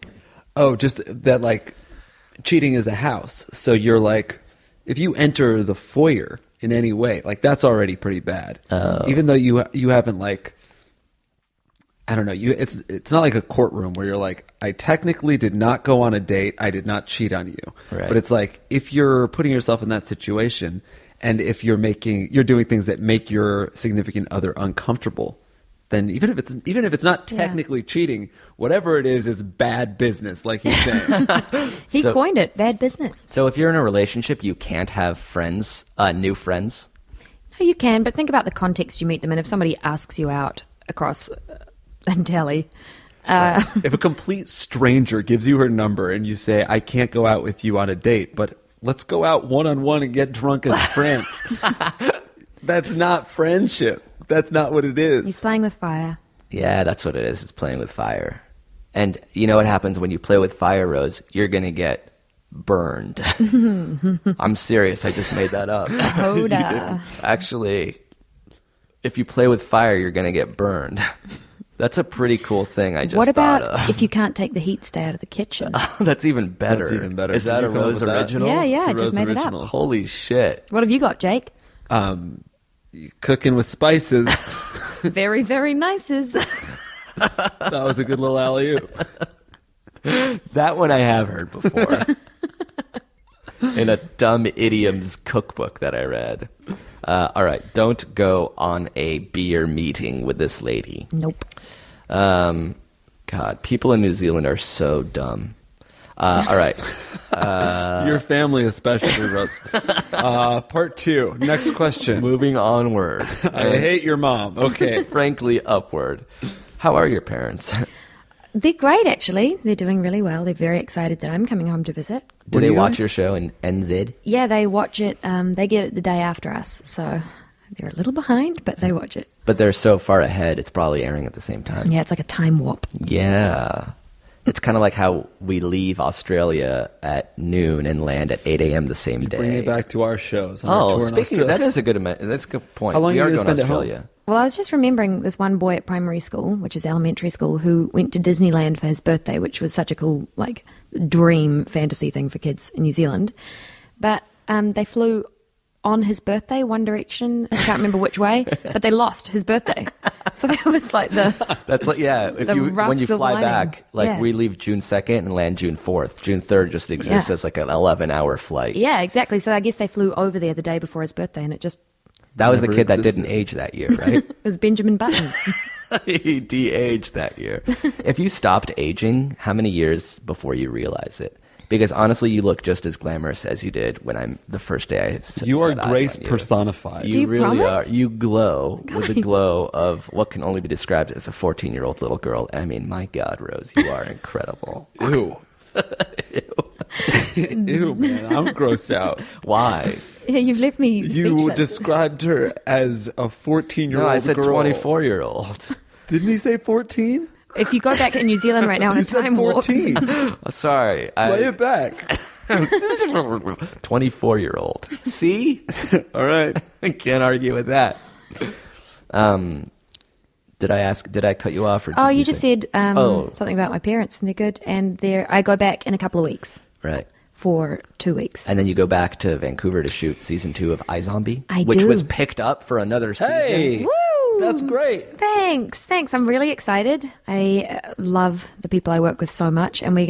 [SPEAKER 2] Oh, just that, like, cheating is a house. So you're like, if you enter the foyer in any way, like, that's already pretty bad. Even though you haven't, like, I don't know, it's not like a courtroom where you're like, I technically did not go on a date, I did not cheat on you.
[SPEAKER 1] Right.
[SPEAKER 2] But it's like, if you're putting yourself in that situation, and if you're doing things that make your significant other uncomfortable, then even if it's not technically cheating, whatever it is bad business, like he's saying.
[SPEAKER 4] He coined it, bad business.
[SPEAKER 1] So if you're in a relationship, you can't have friends, new friends.
[SPEAKER 4] No, you can, but think about the context you meet them in. If somebody asks you out across a deli,
[SPEAKER 2] If a complete stranger gives you her number and you say, I can't go out with you on a date, but let's go out one-on-one and get drunk as friends. That's not friendship. That's not what it is.
[SPEAKER 4] he's playing with fire.
[SPEAKER 1] Yeah, that's what it is. It's playing with fire. And you know what happens when you play with fire, Rose? You're going to get burned. I'm serious. I just made that up.
[SPEAKER 4] Hoda.
[SPEAKER 1] Actually, if you play with fire, you're going to get burned. That's a pretty cool thing I just
[SPEAKER 4] What
[SPEAKER 1] thought
[SPEAKER 4] about
[SPEAKER 1] of.
[SPEAKER 4] if you can't take the heat, stay out of the kitchen?
[SPEAKER 1] That's even better.
[SPEAKER 2] That's even better.
[SPEAKER 1] Is that
[SPEAKER 2] Did
[SPEAKER 1] a
[SPEAKER 2] you come up
[SPEAKER 1] Rose
[SPEAKER 2] with that?
[SPEAKER 1] original?
[SPEAKER 4] Yeah,
[SPEAKER 2] It's a
[SPEAKER 4] I just
[SPEAKER 2] Rose
[SPEAKER 4] made it
[SPEAKER 2] original.
[SPEAKER 4] up.
[SPEAKER 1] Holy shit.
[SPEAKER 4] What have you got, Jake?
[SPEAKER 2] Cooking with spices.
[SPEAKER 4] Very, very nices.
[SPEAKER 2] That was a good little alley-oop.
[SPEAKER 1] That one I have heard before. In a dumb idioms cookbook that I read. All right, don't go on a beer meeting with this lady.
[SPEAKER 4] Nope.
[SPEAKER 1] God, people in New Zealand are so dumb. All right.
[SPEAKER 2] Your family especially, Rose. Part 2. Next question.
[SPEAKER 1] Moving onward.
[SPEAKER 2] I hate your mom. Okay.
[SPEAKER 1] Frankly, upward. How are your parents?
[SPEAKER 4] They're great, actually. They're doing really well. They're very excited that I'm coming home to visit.
[SPEAKER 1] Do
[SPEAKER 2] What are
[SPEAKER 1] they
[SPEAKER 2] you
[SPEAKER 1] watch
[SPEAKER 2] doing?
[SPEAKER 1] your show in NZ?
[SPEAKER 4] Yeah, they watch it. They get it the day after us, so they're a little behind, but they watch it.
[SPEAKER 1] But they're so far ahead, it's probably airing at the same time.
[SPEAKER 4] Yeah, it's like a time warp.
[SPEAKER 1] Yeah. It's kind of like how we leave Australia at noon and land at 8 a.m. the same day.
[SPEAKER 2] Bring it back to our shows. On our
[SPEAKER 1] Oh,
[SPEAKER 2] tour in
[SPEAKER 1] speaking of,
[SPEAKER 2] Australia.
[SPEAKER 1] that is a good point.
[SPEAKER 2] How long
[SPEAKER 1] we
[SPEAKER 2] are
[SPEAKER 1] are
[SPEAKER 2] you gonna
[SPEAKER 1] going to
[SPEAKER 2] spend at home?
[SPEAKER 1] Australia.
[SPEAKER 4] Well, I was just remembering this one boy at primary school, which is elementary school, who went to Disneyland for his birthday, which was such a cool, like, dream fantasy thing for kids in New Zealand. But they flew on his birthday, one direction. I can't remember which way, but they lost his birthday. So that was like
[SPEAKER 1] That's like, yeah, if
[SPEAKER 4] The
[SPEAKER 1] you
[SPEAKER 4] rough
[SPEAKER 1] when you
[SPEAKER 4] silver
[SPEAKER 1] fly
[SPEAKER 4] lining.
[SPEAKER 1] back, like
[SPEAKER 4] Yeah.
[SPEAKER 1] we leave June 2nd and land June 4th. June 3rd just exists
[SPEAKER 4] Yeah.
[SPEAKER 1] as like an 11-hour flight.
[SPEAKER 4] yeah, exactly. So I guess they flew over there the day before his birthday, and it just
[SPEAKER 1] That was the
[SPEAKER 2] Never
[SPEAKER 1] kid that
[SPEAKER 2] existed.
[SPEAKER 1] didn't age that year, right?
[SPEAKER 4] it was Benjamin Button.
[SPEAKER 1] He de-aged that year. If you stopped aging, how many years before you realize it? Because honestly, you look just as glamorous as you did when the first day I
[SPEAKER 2] You are
[SPEAKER 1] set eyes
[SPEAKER 2] grace
[SPEAKER 1] on you.
[SPEAKER 2] personified.
[SPEAKER 1] You
[SPEAKER 4] Do you
[SPEAKER 1] really
[SPEAKER 4] promise?
[SPEAKER 1] are. You glow with the
[SPEAKER 4] Guys.
[SPEAKER 1] glow of what can only be described as a 14-year-old little girl. I mean, my God, Rose, you are incredible.
[SPEAKER 2] Ew. Ew, man. I'm grossed out.
[SPEAKER 1] Why?
[SPEAKER 4] Yeah, you've left me
[SPEAKER 2] You
[SPEAKER 4] speechless.
[SPEAKER 2] described her as a 14-year-old
[SPEAKER 1] No, I said
[SPEAKER 2] girl.
[SPEAKER 1] 24-year-old.
[SPEAKER 2] Didn't he say 14?
[SPEAKER 4] If you go back in New Zealand right now on
[SPEAKER 2] You
[SPEAKER 4] a
[SPEAKER 2] said
[SPEAKER 4] time warp,
[SPEAKER 2] 14.
[SPEAKER 1] Sorry.
[SPEAKER 2] Play it back.
[SPEAKER 1] 24-year-old. See?
[SPEAKER 2] All right.
[SPEAKER 1] I can't argue with that. Did I cut you off? Or
[SPEAKER 4] you just
[SPEAKER 1] say-
[SPEAKER 4] said
[SPEAKER 1] Oh.
[SPEAKER 4] something about my parents, and they're good. And I go back in a couple of weeks
[SPEAKER 1] Right.
[SPEAKER 4] for 2 weeks.
[SPEAKER 1] And then you go back to Vancouver to shoot season 2 of iZombie,
[SPEAKER 4] I
[SPEAKER 1] which
[SPEAKER 4] do.
[SPEAKER 1] was picked up for another season.
[SPEAKER 2] Hey,
[SPEAKER 4] Woo!
[SPEAKER 2] that's great.
[SPEAKER 4] Thanks. I'm really excited. I love the people I work with so much, and we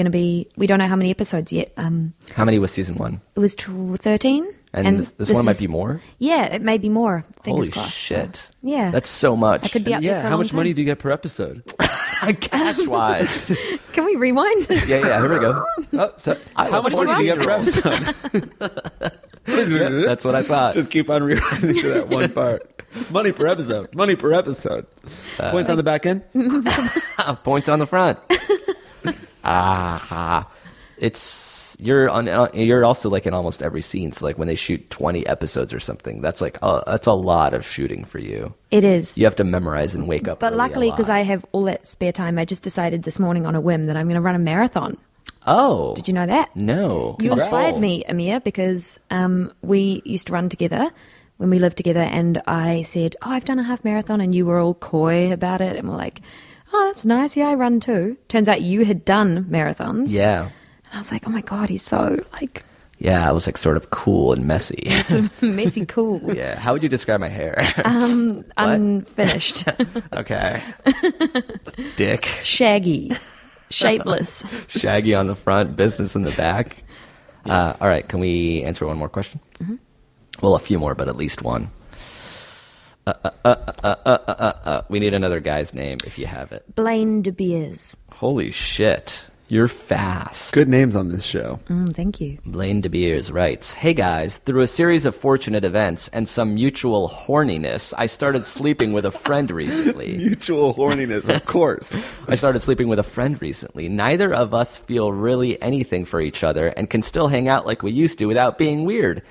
[SPEAKER 4] don't know how many episodes yet.
[SPEAKER 1] How many was season 1?
[SPEAKER 4] It was 13.
[SPEAKER 1] And this one might
[SPEAKER 4] is-
[SPEAKER 1] be more?
[SPEAKER 4] Yeah, it may be more. Fingers
[SPEAKER 1] Holy
[SPEAKER 4] crossed.
[SPEAKER 1] shit.
[SPEAKER 4] So, yeah.
[SPEAKER 1] That's so much.
[SPEAKER 4] I could be up there for a
[SPEAKER 2] how
[SPEAKER 4] long
[SPEAKER 2] much money
[SPEAKER 4] time.
[SPEAKER 2] do you get per episode?
[SPEAKER 1] Cash-wise.
[SPEAKER 4] Can we rewind?
[SPEAKER 1] Yeah, here we go.
[SPEAKER 2] Oh, so,
[SPEAKER 1] I
[SPEAKER 2] how
[SPEAKER 1] love
[SPEAKER 2] much money do you get per
[SPEAKER 1] 14-year-olds.
[SPEAKER 2] episode?
[SPEAKER 1] That's what I thought.
[SPEAKER 2] Just keep on rewinding to that one part. Money per episode. Money per episode. Points on the back end?
[SPEAKER 1] Points on the front. You're also like in almost every scene. So like when they shoot 20 episodes or something, that's a lot of shooting for you.
[SPEAKER 4] It is.
[SPEAKER 1] You have to memorize and wake up.
[SPEAKER 4] But
[SPEAKER 1] early
[SPEAKER 4] luckily,
[SPEAKER 1] a lot.
[SPEAKER 4] because I have all that spare time, I just decided this morning on a whim that I'm going to run a marathon.
[SPEAKER 1] Oh,
[SPEAKER 4] Did you know that?
[SPEAKER 1] no?
[SPEAKER 4] You
[SPEAKER 2] Congrats.
[SPEAKER 4] inspired me, Amir, because we used to run together when we lived together, and I said, "Oh, I've done a half marathon," and you were all coy about it, and we're like, "Oh, that's nice. Yeah, I run too." Turns out you had done marathons.
[SPEAKER 1] Yeah,
[SPEAKER 4] And I was like, "Oh my god, he's so like
[SPEAKER 1] yeah. I was like sort of cool and messy.
[SPEAKER 4] sort of messy cool."
[SPEAKER 1] Yeah. How would you describe my hair?
[SPEAKER 4] Unfinished,
[SPEAKER 1] Okay. Dick.
[SPEAKER 4] shaggy, shapeless.
[SPEAKER 1] Shaggy on the front, business in the back. All right, can we answer one more question? Mm-hmm. Well, a few more, but at least one. We need another guy's name if you have it.
[SPEAKER 4] Blaine De Beers.
[SPEAKER 1] Holy shit. You're fast.
[SPEAKER 2] Good names on this show.
[SPEAKER 4] Thank you.
[SPEAKER 1] Blaine De Beers writes, "Hey guys, through a series of fortunate events and some mutual horniness, I started sleeping with a friend recently."
[SPEAKER 2] Mutual horniness, of course.
[SPEAKER 1] I started sleeping with a friend recently. Neither of us feel really anything for each other and can still hang out like we used to without being weird.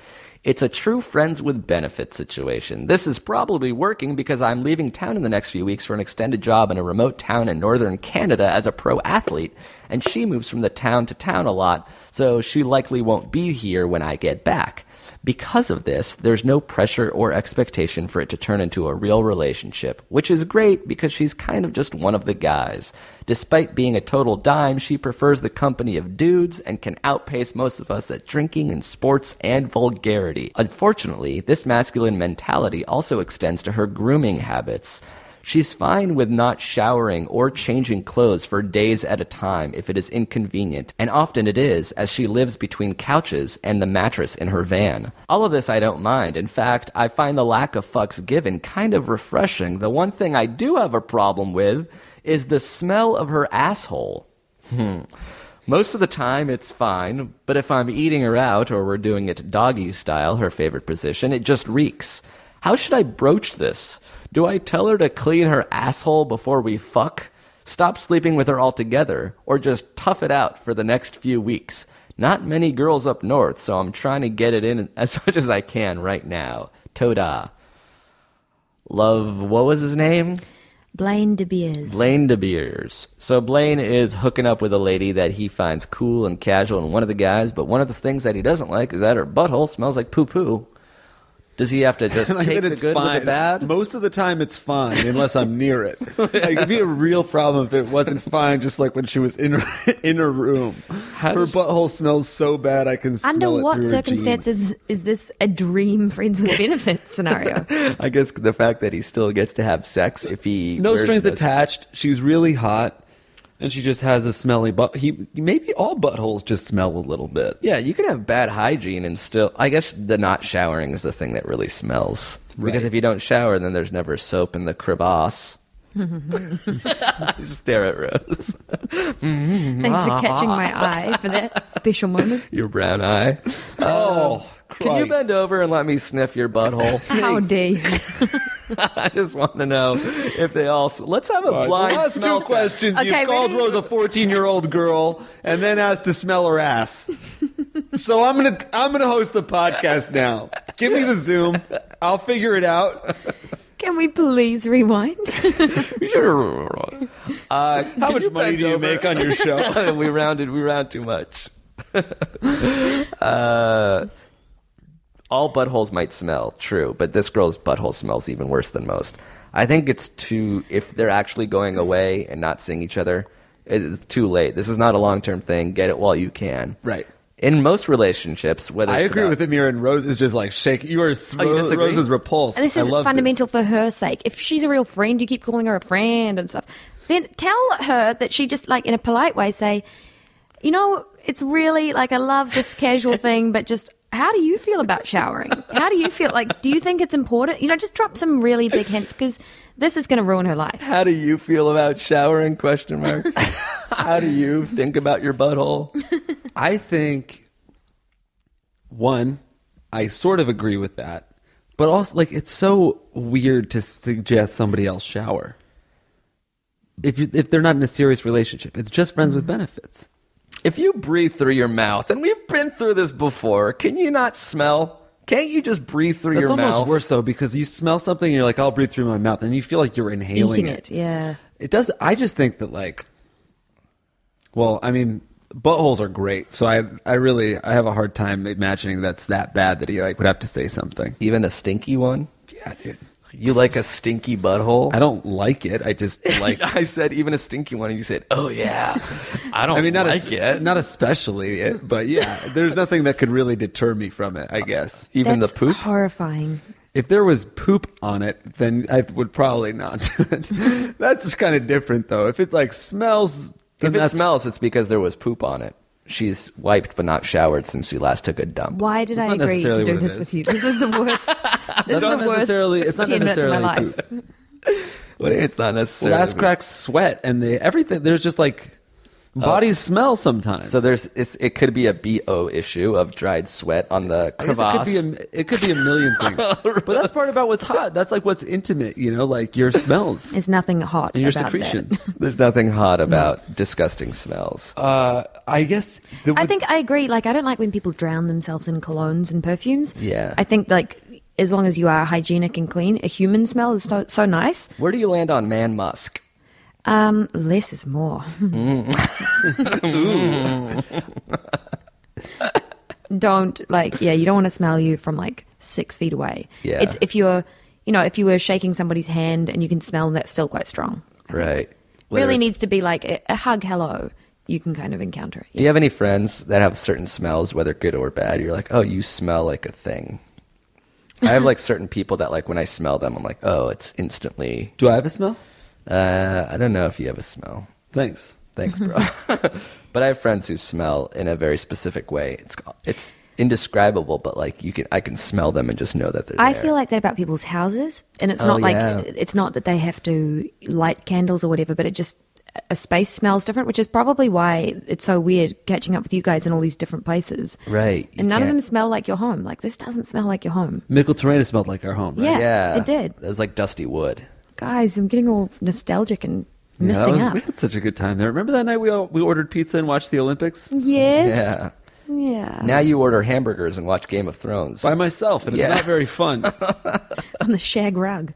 [SPEAKER 1] It's a true friends with benefits situation. This is probably working because I'm leaving town in the next few weeks for an extended job in a remote town in northern Canada as a pro athlete, and she moves from the town to town a lot, so she likely won't be here when I get back. Because of this, there's no pressure or expectation for it to turn into a real relationship, which is great because she's kind of just one of the guys. Despite being a total dime, she prefers the company of dudes and can outpace most of us at drinking and sports and vulgarity. Unfortunately, this masculine mentality also extends to her grooming habits. She's fine with not showering or changing clothes for days at a time if it is inconvenient, and often it is, as she lives between couches and the mattress in her van. All of this I don't mind. In fact, I find the lack of fucks given kind of refreshing. The one thing I do have a problem with is the smell of her asshole. Most of the time it's fine, but if I'm eating her out or we're doing it doggy style, her favorite position, it just reeks. How should I broach this? Do I tell her to clean her asshole before we fuck? Stop sleeping with her altogether? Or just tough it out for the next few weeks? Not many girls up north, so I'm trying to get it in as much as I can right now. Toda. Love, what was his name?
[SPEAKER 4] Blaine De Beers.
[SPEAKER 1] Blaine De Beers. So Blaine is hooking up with a lady that he finds cool and casual and one of the guys, but one of the things that he doesn't like is that her butthole smells like poo-poo. Does he have to just
[SPEAKER 2] Like
[SPEAKER 1] take
[SPEAKER 2] that
[SPEAKER 1] the
[SPEAKER 2] it's
[SPEAKER 1] good
[SPEAKER 2] fine.
[SPEAKER 1] with the bad?
[SPEAKER 2] Most of the time it's fine unless I'm near it. Like, it'd be a real problem if it wasn't fine, just like when she was in her room. Her butthole smells so bad I can smell
[SPEAKER 4] Under
[SPEAKER 2] it
[SPEAKER 4] what
[SPEAKER 2] through her
[SPEAKER 4] circumstances is this a dream friends with benefits scenario?
[SPEAKER 1] I guess the fact that he still gets to have sex if he
[SPEAKER 2] No
[SPEAKER 1] wears
[SPEAKER 2] strings
[SPEAKER 1] those-
[SPEAKER 2] attached. She's really hot, and she just has a smelly butt. Maybe all buttholes just smell a little bit.
[SPEAKER 1] Yeah, you can have bad hygiene and still. I guess the not showering is the thing that really smells. Because
[SPEAKER 2] Right.
[SPEAKER 1] if you don't shower, then there's never soap in the crevasse. Stare at Rose.
[SPEAKER 4] Thanks for catching my eye for that special moment.
[SPEAKER 1] Your brown eye.
[SPEAKER 2] Oh,
[SPEAKER 1] Can you bend over and let me sniff your butthole?
[SPEAKER 4] How dare you?
[SPEAKER 1] I just want to know if they all. Let's have a
[SPEAKER 2] The
[SPEAKER 1] blind
[SPEAKER 2] last
[SPEAKER 1] smell
[SPEAKER 2] two
[SPEAKER 1] test.
[SPEAKER 2] questions.
[SPEAKER 4] Okay,
[SPEAKER 2] You called
[SPEAKER 4] ready?
[SPEAKER 2] Rose a 14-year-old girl, and then asked to smell her ass. So I'm gonna host the podcast now. Give me the Zoom. I'll figure it out.
[SPEAKER 4] Can we please rewind?
[SPEAKER 2] How much money do you make on your show?
[SPEAKER 1] we round too much. All buttholes might smell, true, but this girl's butthole smells even worse than most. I think it's if they're actually going away and not seeing each other, it's too late. This is not a long-term thing. Get it while you can.
[SPEAKER 2] Right.
[SPEAKER 1] In most relationships, whether
[SPEAKER 2] I
[SPEAKER 1] it's
[SPEAKER 2] agree
[SPEAKER 1] about-
[SPEAKER 2] with Amir, and Rose is just like shaking. You are
[SPEAKER 1] disagree?
[SPEAKER 2] Rose is repulsed.
[SPEAKER 4] And this
[SPEAKER 2] I
[SPEAKER 4] is
[SPEAKER 2] love
[SPEAKER 4] fundamental for her sake. If she's a real friend, you keep calling her a friend and stuff. Then tell her that she just, like, in a polite way, say, you know, it's really, like, I love this casual thing, but just, how do you feel about showering? How do you feel? Like, do you think it's important? You know, just drop some really big hints, because this is going to ruin her life.
[SPEAKER 1] How do you feel about showering? Question mark. How do you think about your butthole?
[SPEAKER 2] I think, one, I sort of agree with that, but also, like, it's so weird to suggest somebody else shower. If they're not in a serious relationship, it's just friends with benefits.
[SPEAKER 1] If you breathe through your mouth, and we've been through this before, can you not smell? Can't you just breathe through
[SPEAKER 2] That's
[SPEAKER 1] your mouth?
[SPEAKER 2] almost worse, though, because you smell something and you're like, I'll breathe through my mouth, and you feel like you're inhaling
[SPEAKER 4] Eating it, yeah.
[SPEAKER 2] It does. I just think that, like, well, I mean, buttholes are great, so I have a hard time imagining that's that bad that he, like, would have to say something.
[SPEAKER 1] Even a stinky one?
[SPEAKER 2] Yeah, dude.
[SPEAKER 1] You like a stinky butthole?
[SPEAKER 2] I don't like it. I just like.
[SPEAKER 1] I said even a stinky one, and you said, "Oh yeah." I don't.
[SPEAKER 2] I mean, not
[SPEAKER 1] like it.
[SPEAKER 2] not especially it, but yeah, there's nothing that could really deter me from it. I guess
[SPEAKER 1] Even
[SPEAKER 4] That's
[SPEAKER 1] the poop.
[SPEAKER 4] horrifying.
[SPEAKER 2] if there was poop on it, then I would probably not do it. That's kind of different, though. If it like smells, then
[SPEAKER 1] If it smells, it's because there was poop on it. She's wiped but not showered since she last took a dump.
[SPEAKER 4] Why did
[SPEAKER 2] That's
[SPEAKER 4] I
[SPEAKER 2] not
[SPEAKER 4] agree to
[SPEAKER 2] necessarily
[SPEAKER 4] do
[SPEAKER 2] what it
[SPEAKER 4] this
[SPEAKER 2] is.
[SPEAKER 4] with you? This is the worst. This is
[SPEAKER 2] not
[SPEAKER 4] the worst
[SPEAKER 2] necessarily. It's not
[SPEAKER 4] 10 minutes of my
[SPEAKER 2] necessarily
[SPEAKER 4] life.
[SPEAKER 2] poop.
[SPEAKER 1] Well, it's not necessarily.
[SPEAKER 2] Last cracks sweat and everything. There's just like bodies smell sometimes.
[SPEAKER 1] So it could be a BO issue of dried sweat on the
[SPEAKER 2] I guess
[SPEAKER 1] crevasse.
[SPEAKER 2] it could be a million things. But that's part about what's hot. That's like what's intimate, like your smells
[SPEAKER 4] There's nothing hot
[SPEAKER 2] and your
[SPEAKER 4] about
[SPEAKER 2] secretions.
[SPEAKER 1] There's nothing hot about disgusting smells.
[SPEAKER 2] I guess.
[SPEAKER 4] I think I agree. Like, I don't like when people drown themselves in colognes and perfumes.
[SPEAKER 1] Yeah.
[SPEAKER 4] I think, like, as long as you are hygienic and clean, a human smell is so nice.
[SPEAKER 1] Where do you land on man musk?
[SPEAKER 4] Less is more. Don't you don't want to smell you from like 6 feet away.
[SPEAKER 1] Yeah.
[SPEAKER 4] It's if you were shaking somebody's hand and you can smell them, that's still quite strong. I think.
[SPEAKER 1] Right.
[SPEAKER 4] Really needs to be like a hug, hello. You can kind of encounter it.
[SPEAKER 1] Do you have any friends that have certain smells, whether good or bad? You're like, oh, you smell like a thing. I have like certain people that like when I smell them, I'm like, oh, it's instantly.
[SPEAKER 2] Do I have a smell?
[SPEAKER 1] I don't know if you have a smell.
[SPEAKER 2] Thanks,
[SPEAKER 1] bro. But I have friends who smell in a very specific way. It's indescribable, but like I can smell them and just know that they're there.
[SPEAKER 4] I feel like that about people's houses, and it's not it's not that they have to light candles or whatever, but it just a space smells different, which is probably why it's so weird catching up with you guys in all these different places.
[SPEAKER 1] Right.
[SPEAKER 4] And none of them smell like your home. Like, this doesn't smell like your home.
[SPEAKER 2] Mickle Terrain smelled like our home, right?
[SPEAKER 4] Yeah, it did.
[SPEAKER 1] It was like dusty wood.
[SPEAKER 4] Guys, I'm getting all nostalgic and misting up.
[SPEAKER 2] We had such a good time there. Remember that night we ordered pizza and watched the Olympics?
[SPEAKER 4] Yes.
[SPEAKER 1] Yeah.
[SPEAKER 4] Yeah.
[SPEAKER 1] Now you order hamburgers and watch Game of Thrones.
[SPEAKER 2] By myself, and it's not very fun.
[SPEAKER 4] On the shag rug.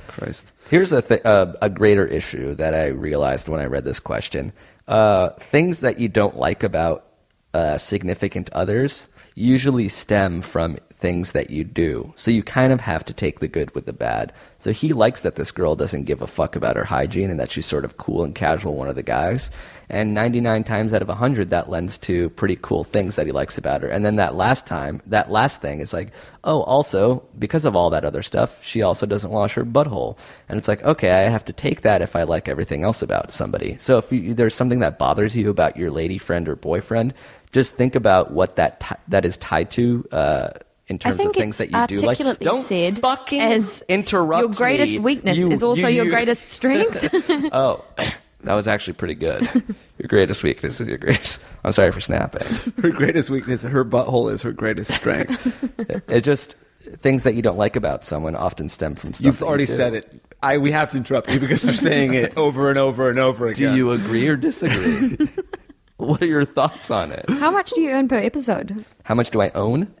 [SPEAKER 2] Christ.
[SPEAKER 1] Here's a greater issue that I realized when I read this question. Things that you don't like about significant others usually stem from things that you do. So you kind of have to take the good with the bad. So he likes that this girl doesn't give a fuck about her hygiene and that she's sort of cool and casual, one of the guys. And 99 times out of 100, that lends to pretty cool things that he likes about her. And then that last thing is like, oh, also, because of all that other stuff, she also doesn't wash her butthole. And it's like, okay, I have to take that if I like everything else about somebody. So if there's something that bothers you about your lady friend or boyfriend, just think about what that is tied to in terms of things that you do. Like, don't
[SPEAKER 4] said
[SPEAKER 1] fucking
[SPEAKER 4] as
[SPEAKER 1] interrupt
[SPEAKER 4] your greatest
[SPEAKER 1] me.
[SPEAKER 4] weakness is also your greatest strength.
[SPEAKER 1] Oh, that was actually pretty good. Your greatest weakness is your greatest. I'm sorry for snapping.
[SPEAKER 2] Her greatest weakness, her butthole is her greatest strength.
[SPEAKER 1] It just things that you don't like about someone often stem from stuff.
[SPEAKER 2] You've already said it. We have to interrupt you because you're saying it over and over and over again.
[SPEAKER 1] Do you agree or disagree? What are your thoughts on it?
[SPEAKER 4] How much do you earn per episode?
[SPEAKER 1] How much do I own?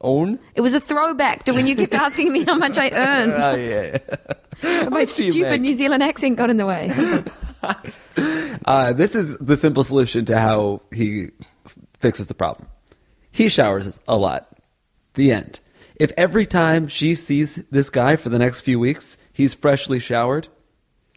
[SPEAKER 1] Own?
[SPEAKER 4] It was a throwback to when you kept asking me how much I earned.
[SPEAKER 1] Oh, yeah.
[SPEAKER 4] My stupid New Zealand accent got in the way.
[SPEAKER 2] This is the simple solution to how he fixes the problem. He showers a lot. The end. If every time she sees this guy for the next few weeks, he's freshly showered,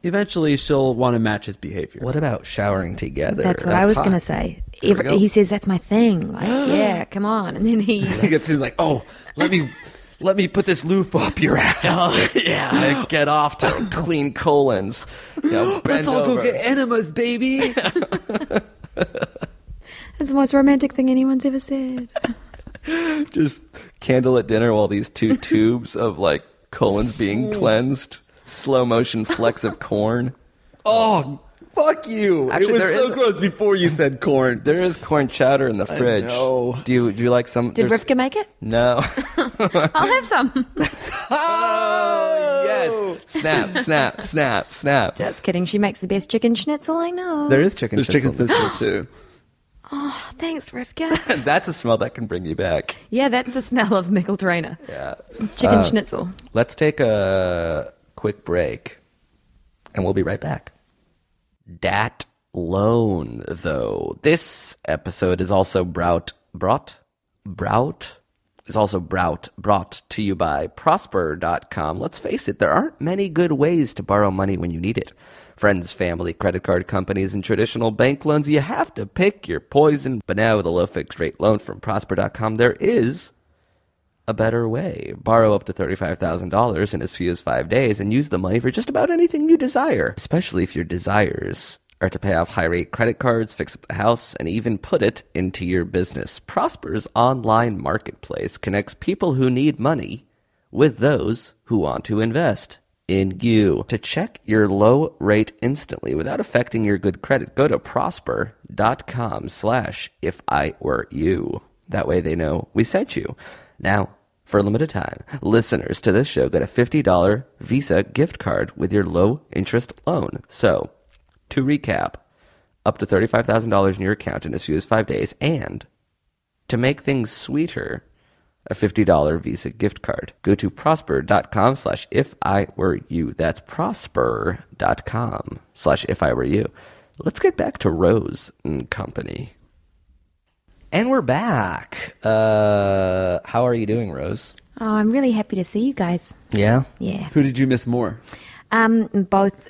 [SPEAKER 2] eventually she'll want to match his behavior.
[SPEAKER 1] What about showering together?
[SPEAKER 4] That's what I was
[SPEAKER 2] hot.
[SPEAKER 4] going to say.
[SPEAKER 2] There we go.
[SPEAKER 4] He says, that's my thing. Like, yeah, come on. And then he
[SPEAKER 2] He's like, oh, let me put this loop up your ass.
[SPEAKER 1] Oh, yeah, get off to clean colons. You know,
[SPEAKER 2] Let's
[SPEAKER 1] bend
[SPEAKER 2] all go
[SPEAKER 1] over.
[SPEAKER 2] get enemas, baby.
[SPEAKER 4] That's the most romantic thing anyone's ever said.
[SPEAKER 1] Just candlelit dinner while these two tubes of like colons being cleansed. Slow motion flecks of corn.
[SPEAKER 2] Oh, fuck you.
[SPEAKER 1] Actually,
[SPEAKER 2] it was
[SPEAKER 1] there
[SPEAKER 2] so
[SPEAKER 1] is-
[SPEAKER 2] gross before you said corn.
[SPEAKER 1] There is corn chowder in the fridge.
[SPEAKER 2] know.
[SPEAKER 1] Do you like some?
[SPEAKER 4] Did
[SPEAKER 1] there's-
[SPEAKER 4] Rivka make it?
[SPEAKER 1] No.
[SPEAKER 4] I'll have some.
[SPEAKER 1] Oh, yes. Snap, snap, snap, snap.
[SPEAKER 4] Just kidding. She makes the best chicken schnitzel I know.
[SPEAKER 1] There is chicken
[SPEAKER 2] There's chicken
[SPEAKER 1] schnitzel.
[SPEAKER 2] schnitzel too.
[SPEAKER 4] Oh, thanks, Rivka.
[SPEAKER 1] That's a smell that can bring you back.
[SPEAKER 4] Yeah, that's the smell of Mikkel Trainer.
[SPEAKER 1] Yeah.
[SPEAKER 4] Chicken schnitzel.
[SPEAKER 1] Let's take a quick break, and we'll be right back. Dat loan, though. This episode is also brought to you by Prosper.com. Let's face it, there aren't many good ways to borrow money when you need it. Friends, family, credit card companies, and traditional bank loans, you have to pick your poison. But now with a low fixed rate loan from Prosper.com, there is a better way. Borrow up to $35,000 in as few as 5 days and use the money for just about anything you desire, especially if your desires are to pay off high-rate credit cards, fix up the house, and even put it into your business. Prosper's online marketplace connects people who need money with those who want to invest in you. To check your low rate instantly without affecting your good credit, go to prosper.com/ifiwereyou. That way they know we sent you. Now, for a limited time, listeners to this show get a $50 Visa gift card with your low interest loan. So, to recap, up to $35,000 in your account in as few as 5 days, and to make things sweeter, a $50 Visa gift card. Go to prosper.com/ifiwereyou. That's prosper.com/ifiwereyou. Let's get back to Rose and Company. And we're back. How are you doing, Rose?
[SPEAKER 4] Oh, I'm really happy to see you guys.
[SPEAKER 1] Yeah?
[SPEAKER 4] Yeah.
[SPEAKER 2] Who did you miss more?
[SPEAKER 4] Both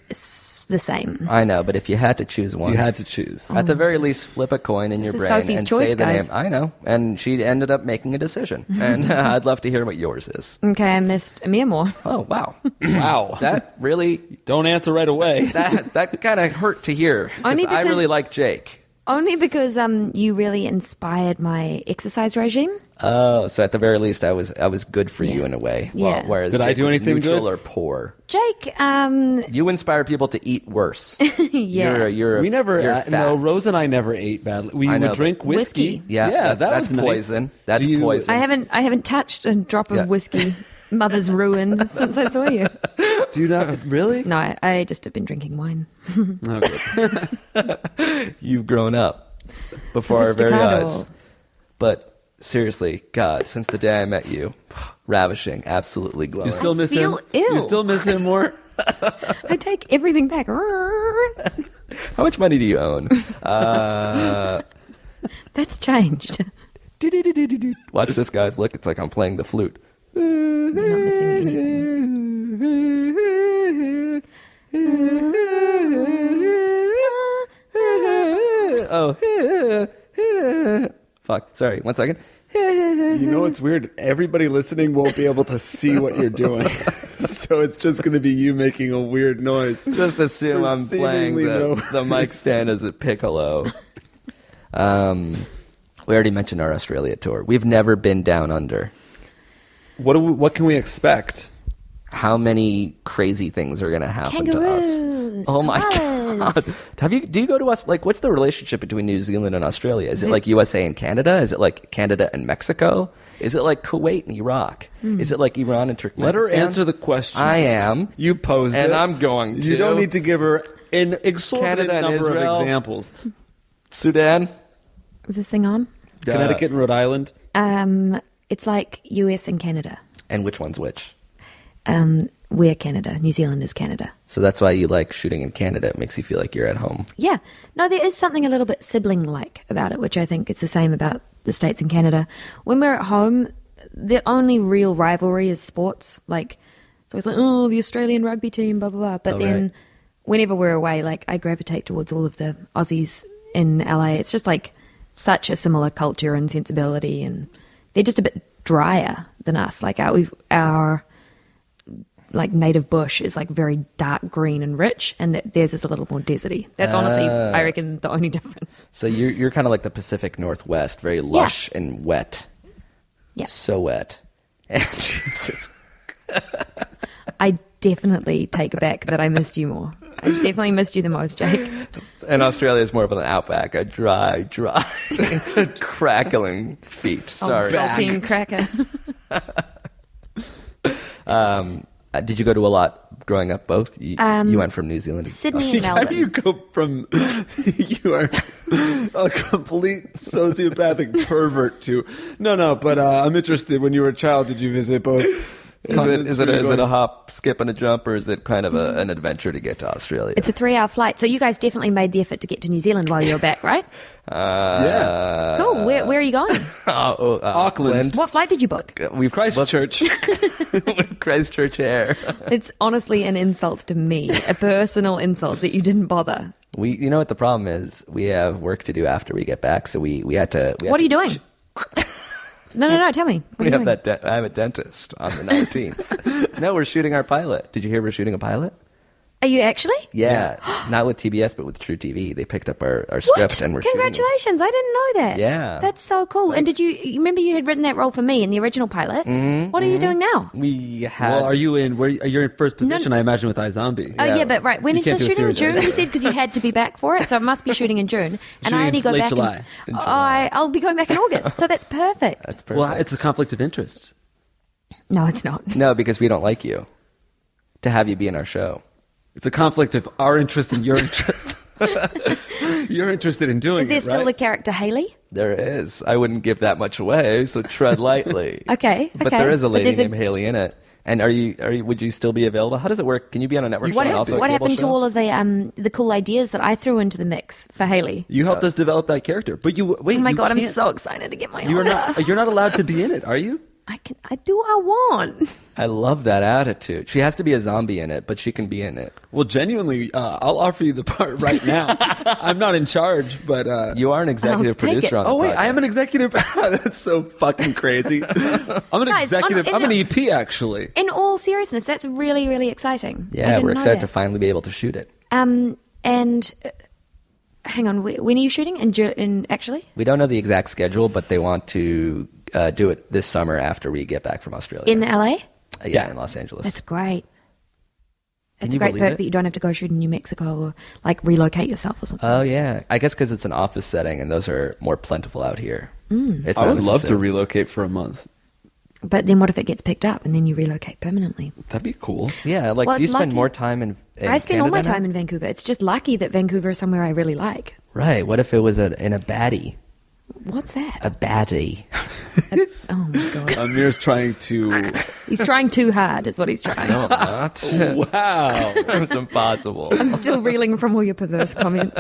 [SPEAKER 4] the same.
[SPEAKER 1] I know, but if you had to choose one.
[SPEAKER 2] You had to choose.
[SPEAKER 1] At the very least, flip a coin in your
[SPEAKER 4] This is
[SPEAKER 1] brain
[SPEAKER 4] Sophie's
[SPEAKER 1] and
[SPEAKER 4] choice,
[SPEAKER 1] say the
[SPEAKER 4] guys.
[SPEAKER 1] name. I know. And she ended up making a decision. And I'd love to hear what yours is.
[SPEAKER 4] Okay, I missed Amir more.
[SPEAKER 1] Oh, wow.
[SPEAKER 2] Wow.
[SPEAKER 1] That really,
[SPEAKER 2] Don't answer right away.
[SPEAKER 1] that kind of hurt to hear. 'Cause
[SPEAKER 4] Only
[SPEAKER 1] I
[SPEAKER 4] because-
[SPEAKER 1] really like Jake.
[SPEAKER 4] Only because you really inspired my exercise regime.
[SPEAKER 1] Oh, so at the very least, I was good for you in a way.
[SPEAKER 4] Yeah.
[SPEAKER 1] Whereas
[SPEAKER 2] Did I
[SPEAKER 1] Jake
[SPEAKER 2] do
[SPEAKER 1] was
[SPEAKER 2] anything
[SPEAKER 1] neutral
[SPEAKER 2] good?
[SPEAKER 1] or poor.
[SPEAKER 4] Jake,
[SPEAKER 1] You inspire people to eat worse.
[SPEAKER 4] yeah.
[SPEAKER 1] You're
[SPEAKER 2] We never,
[SPEAKER 1] you're fat.
[SPEAKER 2] no, Rose and I never ate badly. We
[SPEAKER 1] I know,
[SPEAKER 2] would drink
[SPEAKER 1] but-
[SPEAKER 2] whiskey.
[SPEAKER 1] Yeah, that's
[SPEAKER 2] was nice.
[SPEAKER 1] poison. That's
[SPEAKER 2] Do you-
[SPEAKER 1] poison.
[SPEAKER 4] I haven't touched a drop of
[SPEAKER 1] Yeah.
[SPEAKER 4] whiskey. Mother's ruin since I saw you.
[SPEAKER 2] Do you not, really?
[SPEAKER 4] No, I just have been drinking wine.
[SPEAKER 2] Okay.
[SPEAKER 1] You've grown up before our very
[SPEAKER 4] Sophisticated.
[SPEAKER 1] eyes. But seriously, God, since the day I met you, ravishing, absolutely glowing.
[SPEAKER 2] You still miss him?
[SPEAKER 4] feel ill.
[SPEAKER 2] You still miss him more?
[SPEAKER 4] I take everything back.
[SPEAKER 1] How much money do you own?
[SPEAKER 4] That's changed.
[SPEAKER 1] Watch this, guys. Look, it's like I'm playing the flute.
[SPEAKER 4] You're not missing anything.
[SPEAKER 1] Oh, fuck. Sorry, 1 second.
[SPEAKER 2] You know what's weird? Everybody listening won't be able to see what you're doing. So it's just going to be you making a weird noise.
[SPEAKER 1] Just assume
[SPEAKER 2] For
[SPEAKER 1] I'm playing
[SPEAKER 2] seemingly no
[SPEAKER 1] the mic stand as a piccolo. We already mentioned our Australia tour. We've never been down under.
[SPEAKER 2] What can we expect?
[SPEAKER 1] How many crazy things are going to happen to us?
[SPEAKER 4] Kangaroos.
[SPEAKER 1] Oh my
[SPEAKER 4] koalas.
[SPEAKER 1] God! Do you go to us? Like, what's the relationship between New Zealand and Australia? Is it like USA and Canada? Is it like Canada and Mexico? Is it like Kuwait and Iraq? Is it like Iran and Turkmenistan?
[SPEAKER 2] Let her answer the question.
[SPEAKER 1] I am.
[SPEAKER 2] You posed
[SPEAKER 1] And
[SPEAKER 2] it.
[SPEAKER 1] I'm going to.
[SPEAKER 2] You don't need to give her an exorbitant
[SPEAKER 1] Canada and
[SPEAKER 2] number
[SPEAKER 1] Israel.
[SPEAKER 2] of examples.
[SPEAKER 1] Sudan.
[SPEAKER 4] Is this thing on?
[SPEAKER 2] Connecticut and Rhode Island.
[SPEAKER 4] It's like US and Canada.
[SPEAKER 1] And which one's which?
[SPEAKER 4] We're Canada. New Zealand is Canada.
[SPEAKER 1] So that's why you like shooting in Canada. It makes you feel like you're at home.
[SPEAKER 4] Yeah. No, there is something a little bit sibling-like about it, which I think is the same about the States and Canada. When we're at home, the only real rivalry is sports. Like, it's always like, oh, the Australian rugby team, blah, blah, blah. But
[SPEAKER 1] Oh,
[SPEAKER 4] then
[SPEAKER 1] right.
[SPEAKER 4] whenever we're away, like I gravitate towards all of the Aussies in LA. It's just like such a similar culture and sensibility, and they're just a bit drier than us. Like our like native bush is like very dark green and rich, and theirs is a little more deserty. That's honestly, I reckon, the only difference.
[SPEAKER 1] So you're kind of like the Pacific Northwest, very lush and wet.
[SPEAKER 4] Yeah.
[SPEAKER 1] So wet. Jesus.
[SPEAKER 4] I definitely take it back that I missed you more. I definitely missed you the most, Jake.
[SPEAKER 1] And Australia is more of an outback, a dry, crackling feet. Sorry.
[SPEAKER 4] Saltine cracker.
[SPEAKER 1] Did you go to a lot growing up? Both? You went from New Zealand to
[SPEAKER 4] Sydney and
[SPEAKER 2] How
[SPEAKER 4] Melbourne.
[SPEAKER 2] do you go from you are a complete sociopathic pervert to no? But I'm interested. When you were a child, did you visit both?
[SPEAKER 1] Is it a hop, skip, and a jump, or is it kind of an adventure to get to Australia?
[SPEAKER 4] It's a 3-hour flight, so you guys definitely made the effort to get to New Zealand while you were back, right?
[SPEAKER 2] Yeah.
[SPEAKER 4] Cool. Where are you going?
[SPEAKER 1] Auckland.
[SPEAKER 4] What flight did you book?
[SPEAKER 1] We've
[SPEAKER 2] Christchurch.
[SPEAKER 1] Christchurch Air.
[SPEAKER 4] It's honestly an insult to me, a personal insult that you didn't bother.
[SPEAKER 1] You know what the problem is? We have work to do after we get back, so we had to.
[SPEAKER 4] What are you doing? No, tell me. What are you doing?
[SPEAKER 1] I have a dentist on the 19th. No, we're shooting our pilot. Did you hear we're shooting a pilot?
[SPEAKER 4] Are you actually?
[SPEAKER 1] Yeah. Not with TBS, but with True TV. They picked up our script and we're shooting it.
[SPEAKER 4] Congratulations. I didn't know that.
[SPEAKER 1] Yeah.
[SPEAKER 4] That's so cool. And did you remember you had written that role for me in the original pilot? Mm-hmm. What are you doing now?
[SPEAKER 1] We had...
[SPEAKER 2] Well, are you in first position, I imagine, with iZombie?
[SPEAKER 4] Oh, yeah, but right. When
[SPEAKER 2] You
[SPEAKER 4] is the
[SPEAKER 2] can't do a
[SPEAKER 4] shooting in
[SPEAKER 2] series
[SPEAKER 4] June? You said because you had to be back for it, so it must be shooting in June. And I only go
[SPEAKER 2] late
[SPEAKER 4] back
[SPEAKER 2] July.
[SPEAKER 4] in July. I'll be going back in August, so that's perfect.
[SPEAKER 1] That's perfect.
[SPEAKER 2] Well, it's a conflict of interest.
[SPEAKER 4] No, it's not.
[SPEAKER 1] No, because we don't like you. To have you be in our show.
[SPEAKER 2] It's a conflict of our interest and your interest. You're interested in doing
[SPEAKER 4] Is there
[SPEAKER 2] it,
[SPEAKER 4] still
[SPEAKER 2] right?
[SPEAKER 4] the character Haley?
[SPEAKER 1] There is. I wouldn't give that much away, so tread lightly.
[SPEAKER 4] Okay.
[SPEAKER 1] But there is a lady
[SPEAKER 4] there's
[SPEAKER 1] named Haley in it. And would you still be available? How does it work? Can you be on a network show and also a
[SPEAKER 4] What
[SPEAKER 1] cable
[SPEAKER 4] happened to
[SPEAKER 1] show?
[SPEAKER 4] all of the cool ideas that I threw into the mix for Haley?
[SPEAKER 2] You helped us develop that character, but you wait.
[SPEAKER 4] Oh my
[SPEAKER 2] you
[SPEAKER 4] god, I'm
[SPEAKER 2] can't-
[SPEAKER 4] so excited to get my
[SPEAKER 2] You're
[SPEAKER 4] Oscar.
[SPEAKER 2] not allowed to be in it, are you?
[SPEAKER 4] I do what I want.
[SPEAKER 1] I love that attitude. She has to be a zombie in it, but she can be in it.
[SPEAKER 2] Well, genuinely, I'll offer you the part right now. I'm not in charge, but
[SPEAKER 1] You are an executive
[SPEAKER 4] take
[SPEAKER 1] producer
[SPEAKER 4] it.
[SPEAKER 1] on the
[SPEAKER 2] oh wait,
[SPEAKER 1] podcast.
[SPEAKER 2] I am an executive. That's so fucking crazy. I'm an
[SPEAKER 4] Guys,
[SPEAKER 2] executive.
[SPEAKER 4] I'm
[SPEAKER 2] I'm an
[SPEAKER 4] in
[SPEAKER 2] EP actually.
[SPEAKER 4] In all seriousnly, that's really, really exciting. I
[SPEAKER 1] Yeah,
[SPEAKER 4] didn't
[SPEAKER 1] we're
[SPEAKER 4] know
[SPEAKER 1] excited
[SPEAKER 4] that.
[SPEAKER 1] to finally be able to shoot it.
[SPEAKER 4] And hang on, when are you shooting? In actually?
[SPEAKER 1] We don't know the exact schedule, but they want to do it this summer after we get back from Australia.
[SPEAKER 4] In LA?
[SPEAKER 1] Yeah, in Los Angeles.
[SPEAKER 4] That's great. It's
[SPEAKER 1] you
[SPEAKER 4] a great
[SPEAKER 1] believe
[SPEAKER 4] perk
[SPEAKER 1] it?
[SPEAKER 4] that you don't have to go shoot in New Mexico or like relocate yourself or something.
[SPEAKER 1] Oh, yeah. I guess because it's an office setting, and those are more plentiful out here. It's
[SPEAKER 2] I
[SPEAKER 1] not
[SPEAKER 2] would love to
[SPEAKER 1] necessarily-
[SPEAKER 2] relocate for a month.
[SPEAKER 4] But then what if it gets picked up and then you relocate permanently?
[SPEAKER 2] That'd be cool.
[SPEAKER 1] Yeah, like,
[SPEAKER 4] Well,
[SPEAKER 1] do you
[SPEAKER 4] it's
[SPEAKER 1] spend
[SPEAKER 4] lucky.
[SPEAKER 1] more time in
[SPEAKER 4] I spend all my
[SPEAKER 1] Canada now?
[SPEAKER 4] time in Vancouver. It's just lucky that Vancouver is somewhere I really like.
[SPEAKER 1] Right. What if it was in a baddie?
[SPEAKER 4] What's that?
[SPEAKER 1] A baddie.
[SPEAKER 4] Oh my god.
[SPEAKER 2] Amir's trying to.
[SPEAKER 4] He's trying too hard is what he's trying.
[SPEAKER 1] No, I'm not.
[SPEAKER 2] Wow.
[SPEAKER 1] It's impossible.
[SPEAKER 4] I'm still reeling from all your perverse comments.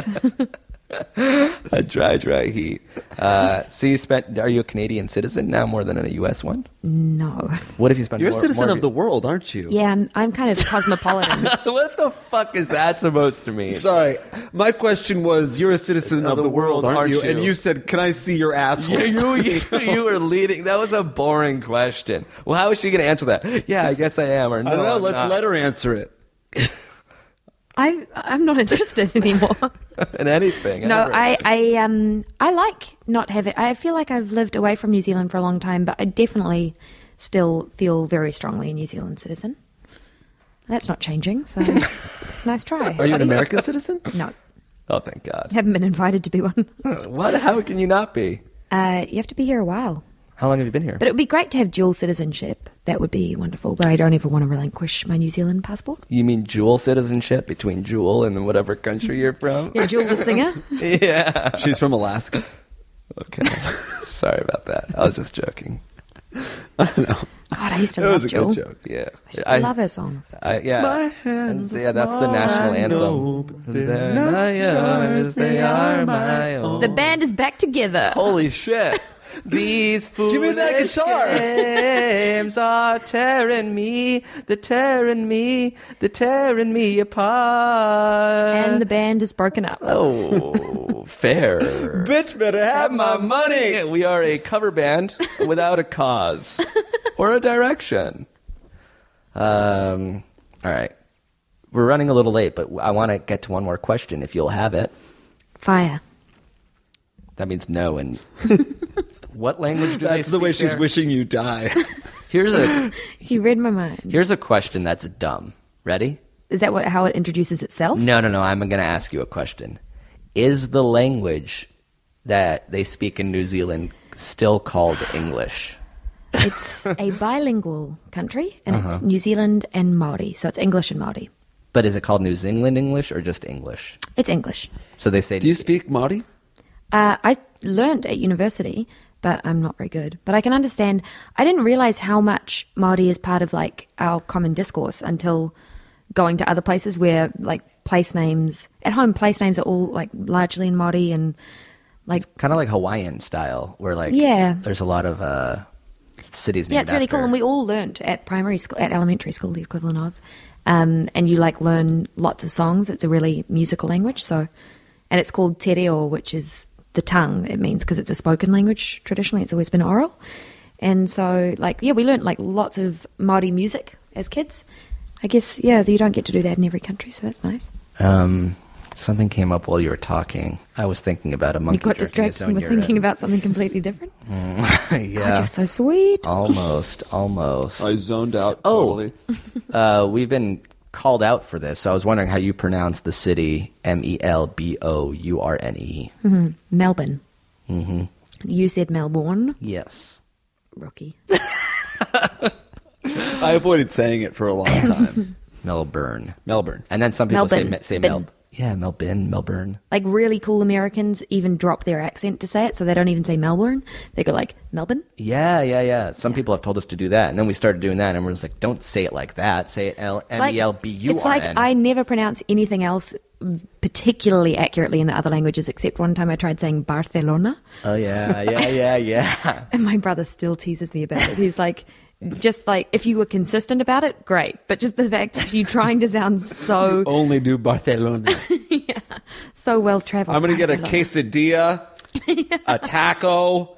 [SPEAKER 1] A dry heat. So are you a Canadian citizen now more than a U.S. one?
[SPEAKER 4] No.
[SPEAKER 1] What if you spend
[SPEAKER 2] You're a
[SPEAKER 1] more...
[SPEAKER 2] citizen
[SPEAKER 1] more
[SPEAKER 2] of the world, aren't you?
[SPEAKER 4] Yeah, I'm kind of cosmopolitan.
[SPEAKER 1] What the fuck is that supposed to mean?
[SPEAKER 2] Sorry, my question was: you're a citizen of the world, aren't you? And you said, "Can I see your asshole?"
[SPEAKER 1] You were leading. That was a boring question. Well, how is she going to answer that? Yeah, I guess I am. Or no,
[SPEAKER 2] I don't know.
[SPEAKER 1] I'm
[SPEAKER 2] Let's
[SPEAKER 1] not.
[SPEAKER 2] let her answer it.
[SPEAKER 4] I'm not interested anymore.
[SPEAKER 1] in anything.
[SPEAKER 4] No,
[SPEAKER 1] ever.
[SPEAKER 4] I like not having. I feel like I've lived away from New Zealand for a long time, but I definitely still feel very strongly a New Zealand citizen. That's not changing. So nice try.
[SPEAKER 2] Are you an American citizen?
[SPEAKER 4] No,
[SPEAKER 1] Oh, thank God.
[SPEAKER 4] haven't been invited to be one.
[SPEAKER 1] What? How can you not be?
[SPEAKER 4] You have to be here a while,
[SPEAKER 1] How long have you been here?
[SPEAKER 4] but it would be great to have dual citizenship. That would be wonderful. But I don't ever want to relinquish my New Zealand passport.
[SPEAKER 1] You mean dual citizenship between Jewel and whatever country you're from?
[SPEAKER 4] Yeah, Jewel the singer.
[SPEAKER 1] Yeah.
[SPEAKER 2] She's from Alaska.
[SPEAKER 1] Okay. Sorry about that. I was just joking.
[SPEAKER 4] God, I used to
[SPEAKER 2] It was
[SPEAKER 4] love
[SPEAKER 2] a
[SPEAKER 4] Jewel.
[SPEAKER 2] good joke.
[SPEAKER 1] Yeah.
[SPEAKER 4] I love her songs.
[SPEAKER 1] Yeah.
[SPEAKER 2] My hands
[SPEAKER 1] And,
[SPEAKER 2] are
[SPEAKER 1] yeah, that's the
[SPEAKER 2] small,
[SPEAKER 1] national
[SPEAKER 2] I
[SPEAKER 1] anthem.
[SPEAKER 2] know, but
[SPEAKER 1] They're not yours, they are my own.
[SPEAKER 4] The band is back together.
[SPEAKER 1] Holy shit. These
[SPEAKER 2] Give me that
[SPEAKER 1] foolish
[SPEAKER 2] guitar.
[SPEAKER 1] games are tearing me apart.
[SPEAKER 4] And the band is broken up.
[SPEAKER 1] Oh, fair.
[SPEAKER 2] Bitch better have my money.
[SPEAKER 1] We are a cover band without a cause or a direction. All right. We're running a little late, but I want to get to one more question if you'll have it.
[SPEAKER 4] Fire.
[SPEAKER 1] That means no. And what language do they
[SPEAKER 2] That's
[SPEAKER 1] speak
[SPEAKER 2] the way she's
[SPEAKER 1] there?
[SPEAKER 2] wishing you die.
[SPEAKER 4] You read my mind.
[SPEAKER 1] Here's a question that's dumb. Ready?
[SPEAKER 4] Is that how it introduces itself?
[SPEAKER 1] No. I'm going to ask you a question. Is the language that they speak in New Zealand still called English?
[SPEAKER 4] It's a bilingual country, and it's New Zealand and Māori, so it's English and Māori.
[SPEAKER 1] But is it called New Zealand English or just English?
[SPEAKER 4] It's English.
[SPEAKER 1] So they say...
[SPEAKER 2] Do you speak Māori?
[SPEAKER 4] I learned at university, but I'm not very good. But I can understand. I didn't realize how much Māori is part of like our common discourse until going to other places where like place names at home. Place names are all like largely in Māori and like
[SPEAKER 1] kind of like Hawaiian style, where like there's a lot of cities named
[SPEAKER 4] yeah, it's really
[SPEAKER 1] after.
[SPEAKER 4] cool. And we all learned at primary school, at elementary school, the equivalent of, and you like learn lots of songs. It's a really musical language. So, and it's called te reo, which is the tongue. It means because it's a spoken language. Traditionally, it's always been oral. And so, like, yeah, we learned like lots of Māori music as kids. I guess, yeah, you don't get to do that in every country, so that's nice.
[SPEAKER 1] Something came up while you were talking. I was thinking about a monkey.
[SPEAKER 4] You got
[SPEAKER 1] jerking his
[SPEAKER 4] distracted
[SPEAKER 1] own
[SPEAKER 4] with
[SPEAKER 1] urine.
[SPEAKER 4] thinking about something completely different.
[SPEAKER 1] Yeah.
[SPEAKER 4] God, you're so sweet.
[SPEAKER 1] Almost.
[SPEAKER 2] I zoned out totally.
[SPEAKER 1] We've been called out for this, so I was wondering how you pronounce the city Melbourne.
[SPEAKER 4] Melbourne. Mm-hmm. You said Melbourne.
[SPEAKER 1] Yes.
[SPEAKER 4] Rookie.
[SPEAKER 2] I avoided saying it for a long time.
[SPEAKER 1] Melbourne.
[SPEAKER 2] Melbourne.
[SPEAKER 1] And then some people
[SPEAKER 4] Melbourne.
[SPEAKER 1] say
[SPEAKER 4] Bin.
[SPEAKER 1] Melbourne.
[SPEAKER 4] Like really cool Americans even drop their accent to say it, so they don't even say Melbourne. They go like Melbourne.
[SPEAKER 1] Yeah. Some people have told us to do that, and then we started doing that, and we're just like, don't say it like that. Say it Melbourne.
[SPEAKER 4] It's like I never pronounce anything else particularly accurately in the other languages, except one time I tried saying Barcelona.
[SPEAKER 1] Oh yeah.
[SPEAKER 4] And my brother still teases me about it. He's like, just like, if you were consistent about it, great. But just the fact that you're trying to sound so...
[SPEAKER 2] Only do Barcelona.
[SPEAKER 4] so well-traveled.
[SPEAKER 2] I'm going to get a quesadilla, a taco.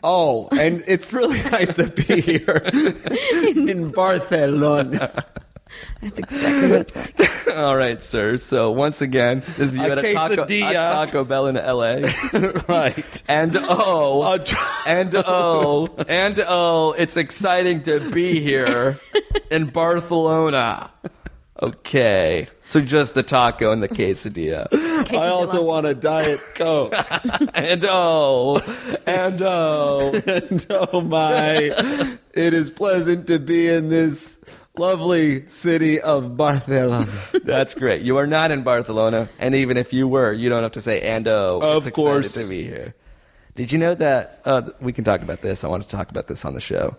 [SPEAKER 2] And it's really nice to be here in Barcelona.
[SPEAKER 4] That's exactly what it's like.
[SPEAKER 1] All right, sir. So once again, this is you
[SPEAKER 2] A
[SPEAKER 1] at a
[SPEAKER 2] quesadilla.
[SPEAKER 1] Taco Bell in L.A.
[SPEAKER 2] Right.
[SPEAKER 1] And it's exciting to be here in Barcelona. Okay. So just the taco and the quesadilla.
[SPEAKER 2] I also want a Diet Coke.
[SPEAKER 1] And oh
[SPEAKER 2] my. It is pleasant to be in this lovely city of Barcelona.
[SPEAKER 1] That's great. You are not in Barcelona, and even if you were, you don't have to say "and oh."
[SPEAKER 2] Of
[SPEAKER 1] it's
[SPEAKER 2] course.
[SPEAKER 1] excited to be here. Did you know that we can talk about this? I want to talk about this on the show.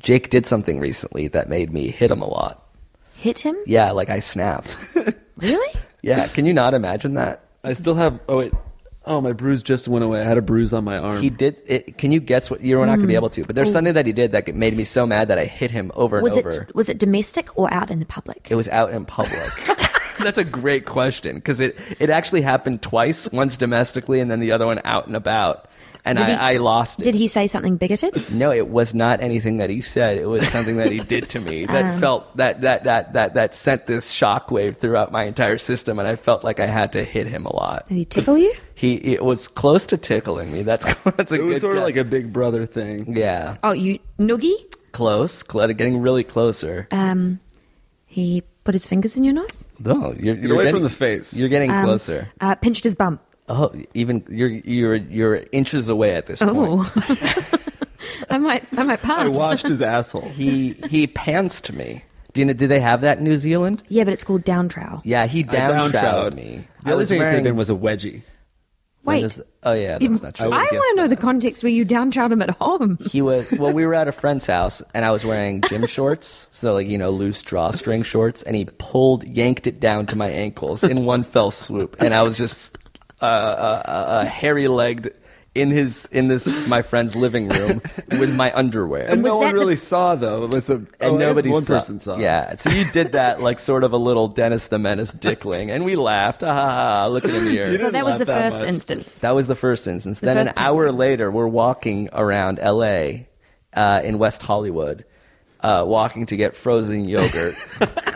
[SPEAKER 1] Jake did something recently that made me hit him a lot.
[SPEAKER 4] Hit him?
[SPEAKER 1] Yeah, like I snapped.
[SPEAKER 4] Really?
[SPEAKER 1] Yeah, can you not imagine that?
[SPEAKER 2] I still have... Oh, wait. Oh, my bruise just went away. I had a bruise on my arm.
[SPEAKER 1] He did it. Can you guess what? You're not going to be able to. But there's something that he did that made me so mad that I hit him over and over.
[SPEAKER 4] Was it domestic or out in the public?
[SPEAKER 1] It was out in public. That's a great question because it actually happened twice. Once domestically and then the other one out and about. And I lost it.
[SPEAKER 4] Did he say something bigoted?
[SPEAKER 1] No, it was not anything that he said. It was something that he did to me that felt that sent this shockwave throughout my entire system, and I felt like I had to hit him a lot.
[SPEAKER 4] Did he tickle you?
[SPEAKER 1] It was close to tickling me. That's a good
[SPEAKER 2] It was sort of
[SPEAKER 1] guess.
[SPEAKER 2] like a big brother thing.
[SPEAKER 1] Yeah,
[SPEAKER 4] Oh, you noogie?
[SPEAKER 1] close, getting really closer.
[SPEAKER 4] He put his fingers in your nose?
[SPEAKER 1] No, you're
[SPEAKER 2] Get away
[SPEAKER 1] getting,
[SPEAKER 2] from the face.
[SPEAKER 1] You're getting closer.
[SPEAKER 4] Pinched his bum.
[SPEAKER 1] Oh, even you're inches away at this point.
[SPEAKER 4] Oh. I might pass.
[SPEAKER 2] I washed his asshole.
[SPEAKER 1] He pantsed me. Did they have that in New Zealand?
[SPEAKER 4] Yeah, but it's called down trowel.
[SPEAKER 1] Yeah, he down-trowed me.
[SPEAKER 2] The other thing it could have been was a wedgie.
[SPEAKER 4] Wait.
[SPEAKER 1] Oh yeah, that's not true.
[SPEAKER 4] I want to know the context where you down trowed him at home.
[SPEAKER 1] We were at a friend's house, and I was wearing gym shorts, so loose drawstring shorts, and he yanked it down to my ankles in one fell swoop, and I was just a hairy-legged in this my friend's living room with my underwear.
[SPEAKER 2] And
[SPEAKER 4] was
[SPEAKER 2] no
[SPEAKER 4] that
[SPEAKER 2] one
[SPEAKER 4] the-
[SPEAKER 2] really saw, though. It was
[SPEAKER 1] Nobody
[SPEAKER 2] one
[SPEAKER 1] saw.
[SPEAKER 2] person saw.
[SPEAKER 1] Yeah, so you did that like sort of a little Dennis the Menace dickling, and we laughed. Ah, ha, ha, look at him here.
[SPEAKER 4] So
[SPEAKER 2] didn't
[SPEAKER 4] that was
[SPEAKER 2] laugh
[SPEAKER 4] the
[SPEAKER 2] that
[SPEAKER 4] first
[SPEAKER 2] much.
[SPEAKER 4] instance.
[SPEAKER 1] That was the first instance. Then
[SPEAKER 4] first
[SPEAKER 1] an hour
[SPEAKER 4] instance.
[SPEAKER 1] later, we're walking around L.A. In West Hollywood, walking to get frozen yogurt,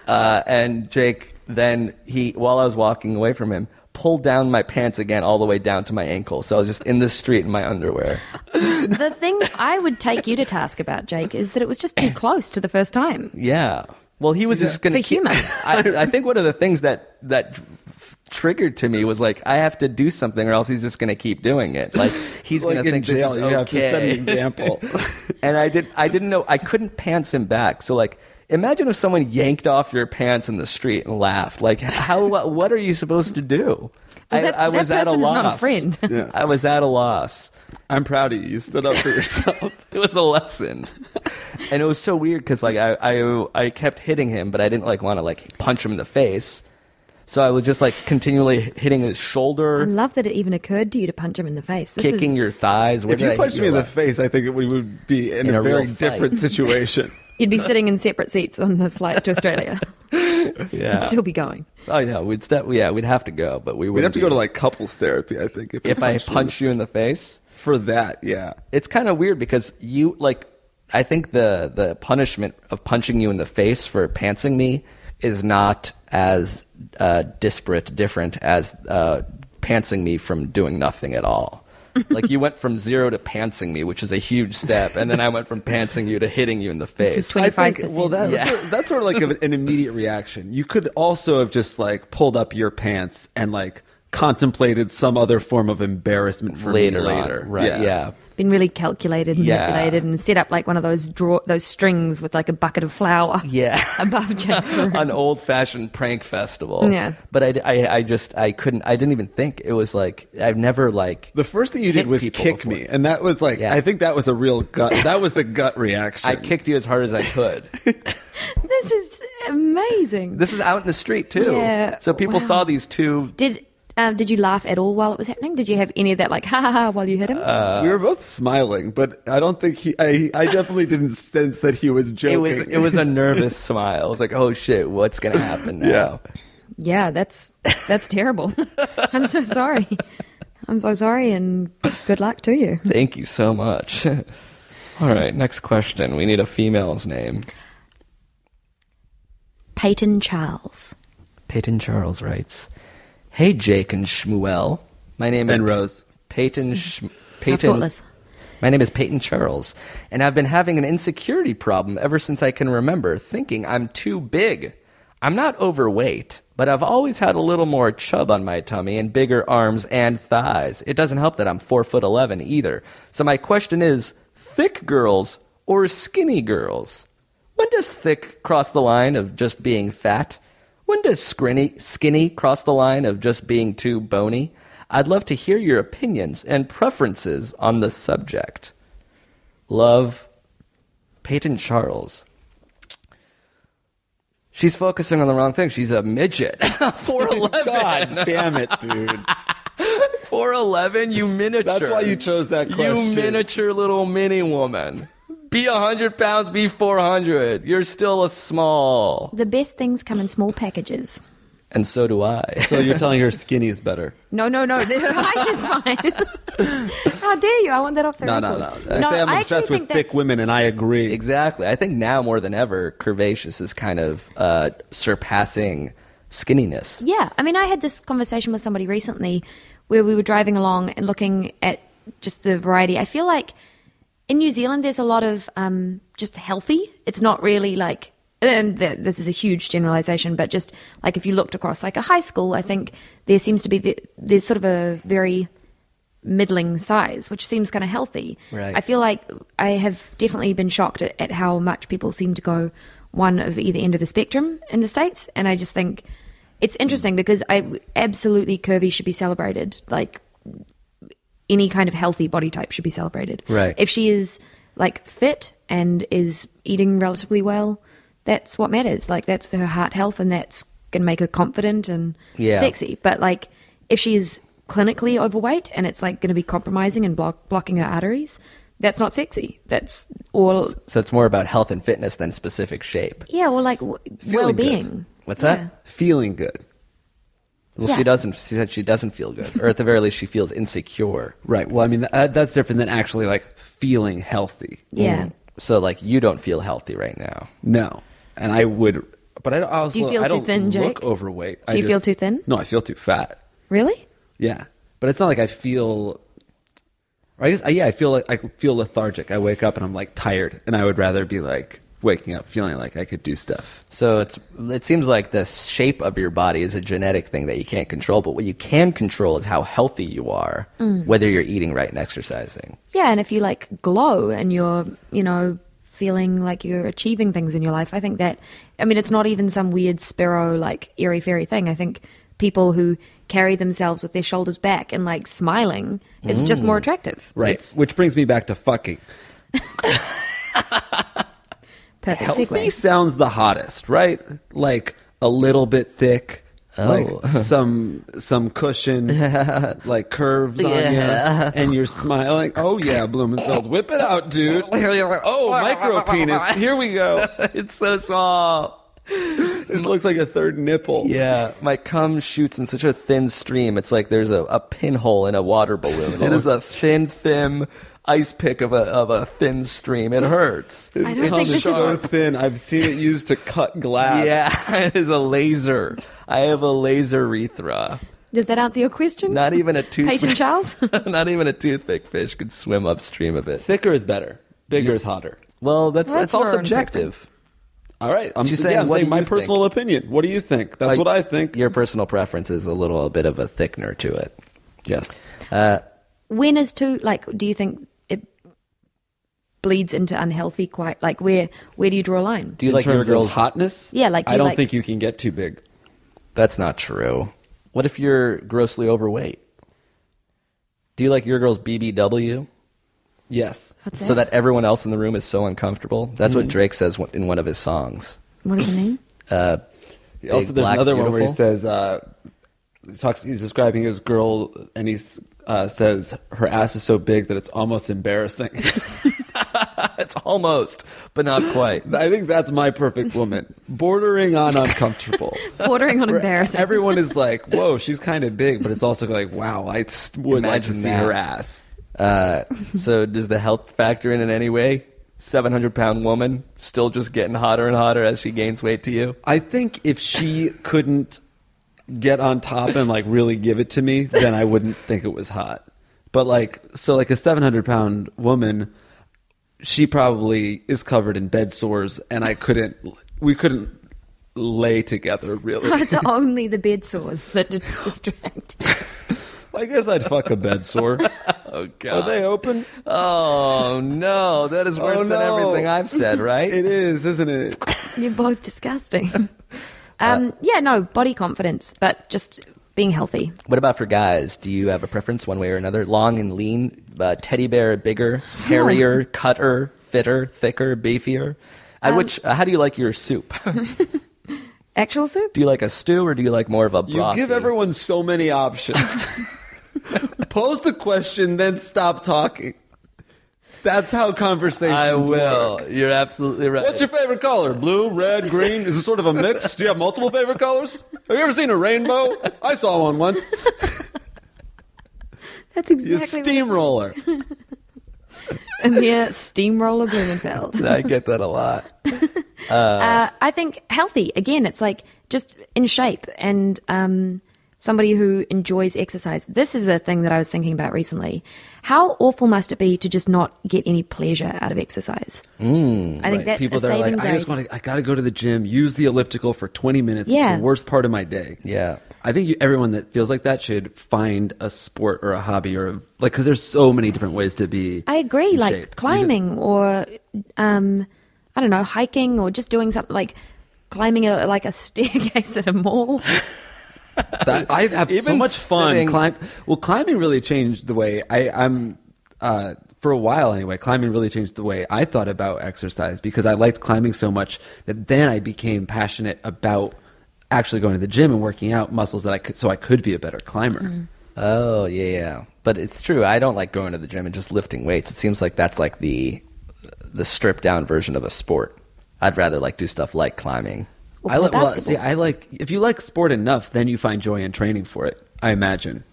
[SPEAKER 1] and Jake then while I was walking away from him, pulled down my pants again all the way down to my ankle. So I was just in the street in my underwear.
[SPEAKER 4] The thing I would take you to task about, Jake, is that it was just too close to the first time.
[SPEAKER 1] Yeah. Well, he was just going to
[SPEAKER 4] For humor.
[SPEAKER 1] I think one of the things that triggered to me was like, I have to do something or else he's just going to keep doing it. Like he's
[SPEAKER 2] Like
[SPEAKER 1] going to
[SPEAKER 2] in
[SPEAKER 1] think
[SPEAKER 2] jail,
[SPEAKER 1] this is
[SPEAKER 2] you have to set an
[SPEAKER 1] okay.
[SPEAKER 2] example.
[SPEAKER 1] And I didn't know, I couldn't pants him back. So like, imagine if someone yanked off your pants in the street and laughed. Like, what are you supposed to do?
[SPEAKER 4] Well,
[SPEAKER 1] I was
[SPEAKER 4] that
[SPEAKER 1] at a
[SPEAKER 4] person is
[SPEAKER 1] loss.
[SPEAKER 4] not a friend.
[SPEAKER 2] Yeah.
[SPEAKER 1] I was at a loss.
[SPEAKER 2] I'm proud of you. You stood up for yourself.
[SPEAKER 1] It was a lesson, and it was so weird because like I kept hitting him, but I didn't like want to like punch him in the face. So I was just like continually hitting his
[SPEAKER 4] I
[SPEAKER 1] shoulder,
[SPEAKER 4] love that it even occurred to you to punch him in the face. This
[SPEAKER 1] kicking
[SPEAKER 4] is-
[SPEAKER 1] your thighs. Where
[SPEAKER 2] If
[SPEAKER 1] did
[SPEAKER 2] you
[SPEAKER 1] I hit
[SPEAKER 2] punched
[SPEAKER 1] you
[SPEAKER 2] me in the
[SPEAKER 1] at?
[SPEAKER 2] face, I think we would be in
[SPEAKER 1] In
[SPEAKER 2] a
[SPEAKER 1] a
[SPEAKER 2] very
[SPEAKER 1] real fight.
[SPEAKER 2] different situation.
[SPEAKER 4] You'd be sitting in separate seats on the flight to Australia.
[SPEAKER 1] Yeah.
[SPEAKER 4] You'd still be going.
[SPEAKER 1] Oh yeah, we'd have to go, but we
[SPEAKER 2] We'd have to
[SPEAKER 1] be.
[SPEAKER 2] go to like couples therapy, I think.
[SPEAKER 1] if I
[SPEAKER 2] punched
[SPEAKER 1] punch you in the face.
[SPEAKER 2] for that, yeah.
[SPEAKER 1] It's kind of weird because you like. I think the punishment of punching you in the face for pantsing me is not as different as pantsing me from doing nothing at all. Like you went from 0 to pantsing me, which is a huge step, and then I went from pantsing you to hitting you in the face.
[SPEAKER 4] is
[SPEAKER 2] I think,
[SPEAKER 4] 25%.
[SPEAKER 2] well,
[SPEAKER 1] Yeah.
[SPEAKER 2] that's sort of like an immediate reaction. You could also have just like pulled up your pants and like contemplated some other form of embarrassment for
[SPEAKER 1] later,
[SPEAKER 2] me later.
[SPEAKER 1] on, right? Yeah.
[SPEAKER 4] Been really calculated and
[SPEAKER 1] Yeah.
[SPEAKER 4] manipulated and set up like one of those those strings with like a bucket of flour
[SPEAKER 1] Yeah.
[SPEAKER 4] above Jake's room.
[SPEAKER 1] An old-fashioned prank festival.
[SPEAKER 4] Yeah.
[SPEAKER 1] But I didn't even think. It was like, I've never like,
[SPEAKER 2] The first thing you did
[SPEAKER 1] hit
[SPEAKER 2] was
[SPEAKER 1] people
[SPEAKER 2] kick
[SPEAKER 1] before.
[SPEAKER 2] me, and that was like,
[SPEAKER 1] Yeah.
[SPEAKER 2] I think that was a real gut. That was the gut reaction.
[SPEAKER 1] I kicked you as hard as I could.
[SPEAKER 4] This is amazing.
[SPEAKER 1] This is out in the street too.
[SPEAKER 4] Yeah,
[SPEAKER 1] So people
[SPEAKER 4] wow.
[SPEAKER 1] saw these two.
[SPEAKER 4] Did you laugh at all while it was happening? Did you have any of that like ha ha ha while you hit him?
[SPEAKER 2] We were both smiling, but I don't think I definitely didn't sense that he was joking.
[SPEAKER 1] It was a nervous smile. I was like, oh shit, what's gonna happen now?
[SPEAKER 4] Yeah, that's terrible. I'm so sorry. I'm so sorry, and good luck to you.
[SPEAKER 1] Thank you so much. All right, next question. We need a female's name.
[SPEAKER 4] Peyton Charles.
[SPEAKER 1] Peyton Charles writes, "Hey Jake and Shmuel, my name is
[SPEAKER 2] And Rose.
[SPEAKER 1] Peyton.
[SPEAKER 4] How
[SPEAKER 1] Peyton.
[SPEAKER 4] thoughtless.
[SPEAKER 1] My name is Peyton Charles, and I've been having an insecurity problem ever since I can remember, thinking I'm too big. I'm not overweight, but I've always had a little more chub on my tummy and bigger arms and thighs. It doesn't help that I'm 4'11" either. So my question is, thick girls or skinny girls? When does thick cross the line of just being fat? When does skinny cross the line of just being too bony? I'd love to hear your opinions and preferences on the subject. Love, Peyton Charles." She's focusing on the wrong thing. She's a midget. 4'11".
[SPEAKER 2] God damn it, dude.
[SPEAKER 1] 4'11", you miniature.
[SPEAKER 2] That's why you chose that question.
[SPEAKER 1] You miniature little mini woman. Be 100 pounds, be 400. You're still a small.
[SPEAKER 4] The best things come in small packages.
[SPEAKER 1] And so do I.
[SPEAKER 2] So you're telling her skinny is better?
[SPEAKER 4] No. The height is fine. How dare you? I want that off the
[SPEAKER 2] No.
[SPEAKER 4] record.
[SPEAKER 2] I say I'm
[SPEAKER 4] I
[SPEAKER 2] obsessed
[SPEAKER 4] actually
[SPEAKER 2] with
[SPEAKER 4] think
[SPEAKER 2] thick
[SPEAKER 4] that's-
[SPEAKER 2] women, and I agree.
[SPEAKER 1] Exactly. I think now more than ever, curvaceous is kind of surpassing skinniness.
[SPEAKER 4] Yeah. I mean, I had this conversation with somebody recently where we were driving along and looking at just the variety. I feel like in New Zealand, there's a lot of just healthy. It's not really like, and this is a huge generalization, but just like if you looked across like a high school, I think there seems to be, there's sort of a very middling size, which seems kind of healthy.
[SPEAKER 1] Right.
[SPEAKER 4] I feel like I have definitely been shocked at how much people seem to go one of either end of the spectrum in the States. And I just think it's interesting because absolutely curvy should be celebrated. Like any kind of healthy body type should be celebrated.
[SPEAKER 1] Right.
[SPEAKER 4] If she is like fit and is eating relatively well, that's what matters. Like that's her heart health and that's going to make her confident and
[SPEAKER 1] Yeah.
[SPEAKER 4] sexy. But like if she's clinically overweight and it's like going to be compromising and blocking her arteries, that's not sexy. That's all.
[SPEAKER 1] So it's more about health and fitness than specific shape.
[SPEAKER 4] Yeah, or like well-being.
[SPEAKER 2] good.
[SPEAKER 1] What's that?
[SPEAKER 2] Feeling good.
[SPEAKER 1] Well,
[SPEAKER 4] Yeah.
[SPEAKER 1] she said she doesn't feel good, or at the very least, she feels insecure.
[SPEAKER 2] Right. Well, I mean, that's different than actually like feeling healthy.
[SPEAKER 4] Yeah.
[SPEAKER 1] So, like, you don't feel healthy right now.
[SPEAKER 2] No. And I would, but I also,
[SPEAKER 4] Do you feel
[SPEAKER 2] I
[SPEAKER 4] too
[SPEAKER 2] don't
[SPEAKER 4] thin,
[SPEAKER 2] look
[SPEAKER 4] Jake?
[SPEAKER 2] overweight.
[SPEAKER 4] Do you feel too thin?
[SPEAKER 2] No, I feel too fat.
[SPEAKER 4] Really?
[SPEAKER 2] Yeah. But it's not like I feel, or I guess, I feel like I feel lethargic. I wake up and I'm like tired, and I would rather be like waking up feeling like I could do stuff.
[SPEAKER 1] So it seems like the shape of your body is a genetic thing that you can't control, but what you can control is how healthy you are, whether you're eating right and exercising.
[SPEAKER 4] Yeah, and if you like glow and you're, feeling like you're achieving things in your life, I think that, I mean, it's not even some weird Sparrow, like airy-fairy thing. I think people who carry themselves with their shoulders back and like smiling is just more attractive.
[SPEAKER 2] Right.
[SPEAKER 4] It's
[SPEAKER 2] Which brings me back to fucking.
[SPEAKER 4] perfect
[SPEAKER 2] Healthy
[SPEAKER 4] segue.
[SPEAKER 2] sounds the hottest, right? Like a little bit thick, like some cushion, like curves on you, and you're smiling. Oh yeah, Blumenfeld, whip it out, dude. Oh, micro penis. Here we go.
[SPEAKER 1] It's so small.
[SPEAKER 2] It looks like a third nipple.
[SPEAKER 1] Yeah, my cum shoots in such a thin stream. It's like there's a pinhole in a water balloon. It is a thin ice pick of a thin stream. It hurts.
[SPEAKER 2] His
[SPEAKER 4] I don't
[SPEAKER 2] cum
[SPEAKER 4] think
[SPEAKER 2] is
[SPEAKER 4] this is
[SPEAKER 2] so
[SPEAKER 4] what-
[SPEAKER 2] thin. I've seen it used to cut glass.
[SPEAKER 1] Yeah, it is a laser. I have a laser urethra.
[SPEAKER 4] Does that answer your question?
[SPEAKER 1] Not even a
[SPEAKER 4] Patient Charles?
[SPEAKER 1] not even a toothpick fish could swim upstream of it.
[SPEAKER 2] Thicker is better. Bigger is hotter.
[SPEAKER 1] Well, that's
[SPEAKER 4] Well, that's
[SPEAKER 1] all
[SPEAKER 4] your own
[SPEAKER 1] subjective.
[SPEAKER 2] All right, I'm
[SPEAKER 1] She's
[SPEAKER 2] saying,
[SPEAKER 1] saying, what do
[SPEAKER 2] my
[SPEAKER 1] you
[SPEAKER 2] personal
[SPEAKER 1] think?
[SPEAKER 2] opinion. What do you think? That's
[SPEAKER 1] Like,
[SPEAKER 2] what I think.
[SPEAKER 1] Your personal preference is a little bit of a thickener to it.
[SPEAKER 2] Yes.
[SPEAKER 4] When is too, like, do you think it bleeds into unhealthy quite, like, where do you draw a line?
[SPEAKER 1] Do you
[SPEAKER 2] In
[SPEAKER 1] like your
[SPEAKER 2] terms
[SPEAKER 1] girls?
[SPEAKER 2] of hotness?
[SPEAKER 4] Yeah, like, do
[SPEAKER 2] I
[SPEAKER 4] you
[SPEAKER 2] don't
[SPEAKER 4] like-
[SPEAKER 2] think you can get too big.
[SPEAKER 1] That's not true. What if you're grossly overweight? Do you like your girls BBW?
[SPEAKER 2] Yes.
[SPEAKER 4] What's
[SPEAKER 1] So
[SPEAKER 4] that?
[SPEAKER 1] that everyone else in the room is so uncomfortable? That's what Drake says in one of his songs.
[SPEAKER 4] What does it mean?
[SPEAKER 2] Also,
[SPEAKER 1] Big,
[SPEAKER 2] there's
[SPEAKER 1] Black,
[SPEAKER 2] another one where he
[SPEAKER 1] Beautiful.
[SPEAKER 2] says, he's describing his girl, and he says her ass is so big that it's almost embarrassing.
[SPEAKER 1] It's almost, but not quite.
[SPEAKER 2] I think that's my perfect woman, bordering on uncomfortable.
[SPEAKER 4] Bordering on
[SPEAKER 2] Where
[SPEAKER 4] embarrassing.
[SPEAKER 2] Everyone is like, "Whoa, she's kind of big," but it's also like, "Wow, I would like to
[SPEAKER 1] Imagine
[SPEAKER 2] see
[SPEAKER 1] that.
[SPEAKER 2] her ass."
[SPEAKER 1] So does the health factor in any way? 700-pound woman still just getting hotter and hotter as she gains weight to you?
[SPEAKER 2] I think if she couldn't get on top and like really give it to me, then I wouldn't think it was hot. But like a 700-pound woman, she probably is covered in bed sores, and we couldn't lay together really.
[SPEAKER 4] So it's only the bed sores that distract you.
[SPEAKER 2] I guess I'd fuck a bed sore.
[SPEAKER 1] Oh, God.
[SPEAKER 2] Are they open?
[SPEAKER 1] Oh, no. That is worse
[SPEAKER 2] Oh,
[SPEAKER 1] than
[SPEAKER 2] no.
[SPEAKER 1] everything I've said, right?
[SPEAKER 2] It is, isn't it?
[SPEAKER 4] You're both disgusting. Yeah, no, body confidence, but just being healthy.
[SPEAKER 1] What about for guys? Do you have a preference one way or another? Long and lean? Teddy bear bigger? Hairier? Cutter? Fitter? Thicker? Beefier? How do you like your soup?
[SPEAKER 4] Actual soup?
[SPEAKER 1] Do you like a stew or do you like more of a
[SPEAKER 2] You
[SPEAKER 1] broth?
[SPEAKER 2] give everyone so many options. Pose the question, then stop talking. That's how conversations
[SPEAKER 1] I will.
[SPEAKER 2] work.
[SPEAKER 1] You're absolutely right.
[SPEAKER 2] What's your favorite color? Blue, red, green? Is it sort of a mix? Do you have multiple favorite colors? Have you ever seen a rainbow? I saw one once.
[SPEAKER 4] That's
[SPEAKER 2] You
[SPEAKER 4] exactly
[SPEAKER 2] steamroller.
[SPEAKER 4] Amir Steamroller Blumenfeld.
[SPEAKER 1] I get that a lot.
[SPEAKER 4] I think healthy, again, it's like just in shape and somebody who enjoys exercise. This is a thing that I was thinking about recently. How awful must it be to just not get any pleasure out of exercise? I think that's
[SPEAKER 2] People
[SPEAKER 4] a
[SPEAKER 2] that are
[SPEAKER 4] saving
[SPEAKER 2] like,
[SPEAKER 4] grace.
[SPEAKER 2] I got to go to the gym, use the elliptical for 20 minutes.
[SPEAKER 4] Yeah.
[SPEAKER 2] It's the worst part of my day.
[SPEAKER 1] Yeah.
[SPEAKER 2] I think everyone that feels like that should find a sport or a hobby because there's so many different ways to be.
[SPEAKER 4] I agree,
[SPEAKER 2] in
[SPEAKER 4] like
[SPEAKER 2] shape.
[SPEAKER 4] climbing or, I don't know, hiking or just doing something like climbing a staircase at a mall.
[SPEAKER 2] I have so
[SPEAKER 1] Even
[SPEAKER 2] much fun.
[SPEAKER 1] sitting-
[SPEAKER 2] Climbing really changed the way I'm. For a while anyway, climbing really changed the way I thought about exercise because I liked climbing so much that then I became passionate about actually going to the gym and working out muscles that I could be a better climber.
[SPEAKER 1] Oh, yeah. But it's true. I don't like going to the gym and just lifting weights. It seems like that's like the stripped down version of a sport. I'd rather like do stuff like climbing.
[SPEAKER 4] Or basketball.
[SPEAKER 2] I like, if you like sport enough, then you find joy in training for it, I imagine.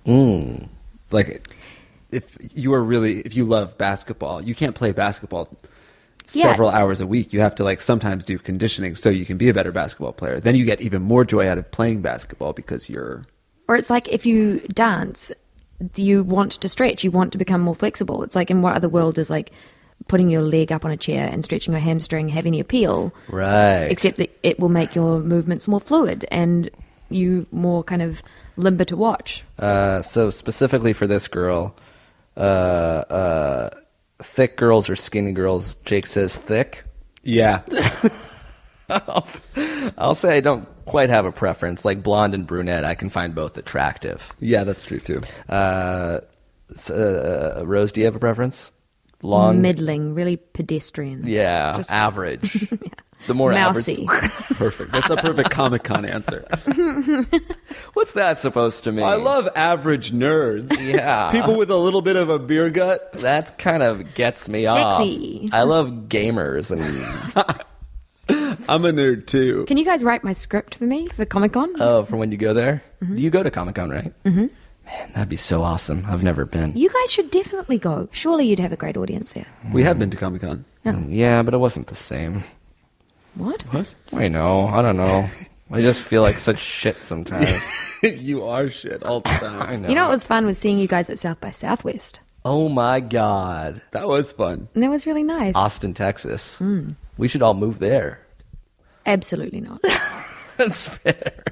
[SPEAKER 2] Like, if you love basketball, you can't play basketball several hours a week. You have to like sometimes do conditioning so you can be a better basketball player. Then you get even more joy out of playing basketball because you're...
[SPEAKER 4] Or it's like if you dance, you want to stretch, you want to become more flexible. It's like in what other world is like putting your leg up on a chair and stretching your hamstring have any appeal.
[SPEAKER 1] Right.
[SPEAKER 4] Except that it will make your movements more fluid and you more kind of limber to watch.
[SPEAKER 1] So specifically for this girl, thick girls or skinny girls, Jake says thick.
[SPEAKER 2] Yeah.
[SPEAKER 1] I'll say I don't quite have a preference. Like blonde and brunette, I can find both attractive.
[SPEAKER 2] Yeah, that's true too.
[SPEAKER 1] Rose, do you have a preference? Long?
[SPEAKER 4] Middling, really pedestrian.
[SPEAKER 1] Yeah,
[SPEAKER 4] Just-
[SPEAKER 1] average. The more
[SPEAKER 4] Mousy.
[SPEAKER 1] average.
[SPEAKER 2] Perfect. That's a perfect Comic-Con answer.
[SPEAKER 1] What's that supposed to mean?
[SPEAKER 2] I love average nerds.
[SPEAKER 1] Yeah.
[SPEAKER 2] People with a little bit of a beer gut.
[SPEAKER 1] That kind of gets me
[SPEAKER 4] Sexy.
[SPEAKER 1] off. I love gamers and
[SPEAKER 2] I'm a nerd too.
[SPEAKER 4] Can you guys write my script for me for Comic-Con?
[SPEAKER 1] from when you go there. You go to Comic-Con, right? Mm-hmm. Man, that'd be so awesome. I've never been.
[SPEAKER 4] You guys should definitely go. Surely you'd have a great audience there.
[SPEAKER 2] We have been to Comic-Con.
[SPEAKER 1] Yeah, but it wasn't the same.
[SPEAKER 4] What?
[SPEAKER 1] I know. I don't know. I just feel like such shit sometimes.
[SPEAKER 2] You are shit all the time.
[SPEAKER 1] I know.
[SPEAKER 4] You know what was fun was seeing you guys at South by Southwest.
[SPEAKER 1] Oh my God.
[SPEAKER 2] That was fun.
[SPEAKER 4] And that was really nice.
[SPEAKER 1] Austin, Texas. We should all move there.
[SPEAKER 4] Absolutely not.
[SPEAKER 1] That's fair.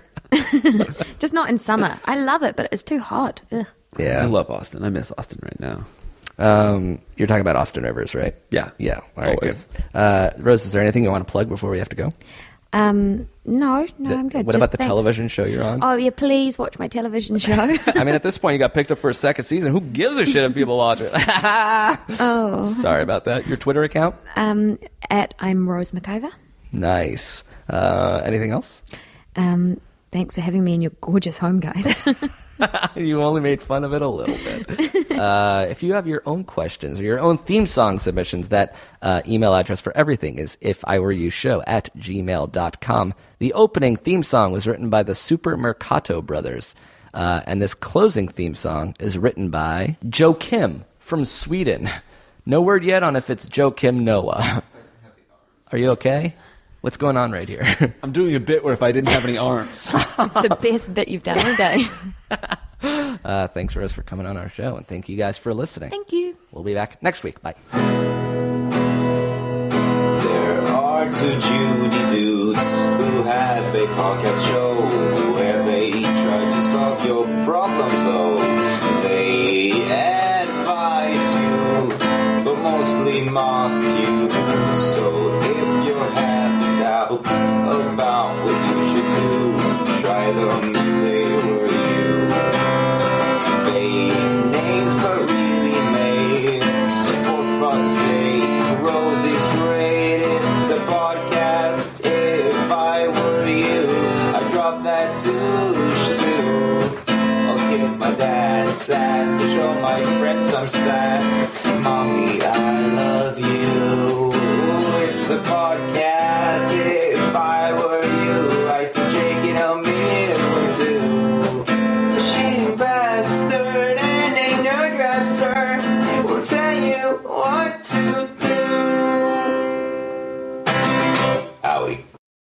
[SPEAKER 4] Just not in summer. I love it, but it's too hot. Ugh.
[SPEAKER 1] Yeah.
[SPEAKER 2] I love Austin. I miss Austin right now.
[SPEAKER 1] You're talking about Austin Rivers, right?
[SPEAKER 2] Yeah.
[SPEAKER 1] Yeah. All right,
[SPEAKER 2] Always.
[SPEAKER 1] good. Rose, is there anything you want to plug before we have to go?
[SPEAKER 4] No, I'm good.
[SPEAKER 1] What
[SPEAKER 4] Just
[SPEAKER 1] about the
[SPEAKER 4] thanks.
[SPEAKER 1] television show you're on?
[SPEAKER 4] Oh, yeah, please watch my television show.
[SPEAKER 1] I mean, at this point, you got picked up for a second season. Who gives a shit if people watch it?
[SPEAKER 4] Oh.
[SPEAKER 1] Sorry about that. Your Twitter account?
[SPEAKER 4] At I'm Rose McIver.
[SPEAKER 1] Nice. Anything else?
[SPEAKER 4] Thanks for having me in your gorgeous home, guys.
[SPEAKER 1] You only made fun of it a little bit. If you have your own questions or your own theme song submissions, that email address for everything is ifiwereyoushow@gmail.com. The opening theme song was written by the Super Mercato Brothers. And this closing theme song is written by Joe Kim from Sweden. No word yet on if it's Joe Kim Noah. Are you okay? What's going on right here?
[SPEAKER 2] I'm doing a bit where if I didn't have any arms.
[SPEAKER 4] It's the best bit you've done all day.
[SPEAKER 1] Thanks, Rose, for coming on our show, and thank you guys for listening.
[SPEAKER 4] Thank you.
[SPEAKER 1] We'll be back next week. Bye.
[SPEAKER 5] There are two Judy dudes who have a podcast show where they try to solve your problems. So they advise you, but mostly mock you. So if you're having doubts about what you should do, try them if they were you. Fake names, but really mates. For fun's sake, Rose is great. It's the podcast. If I were you, I'd drop that douche too. I'll give my dad sass to show my friends some sass. Mommy, I love you. It's the podcast. If I were you, I think JakeandAmir would do. A shitty bastard and a nerd rapster will tell you what to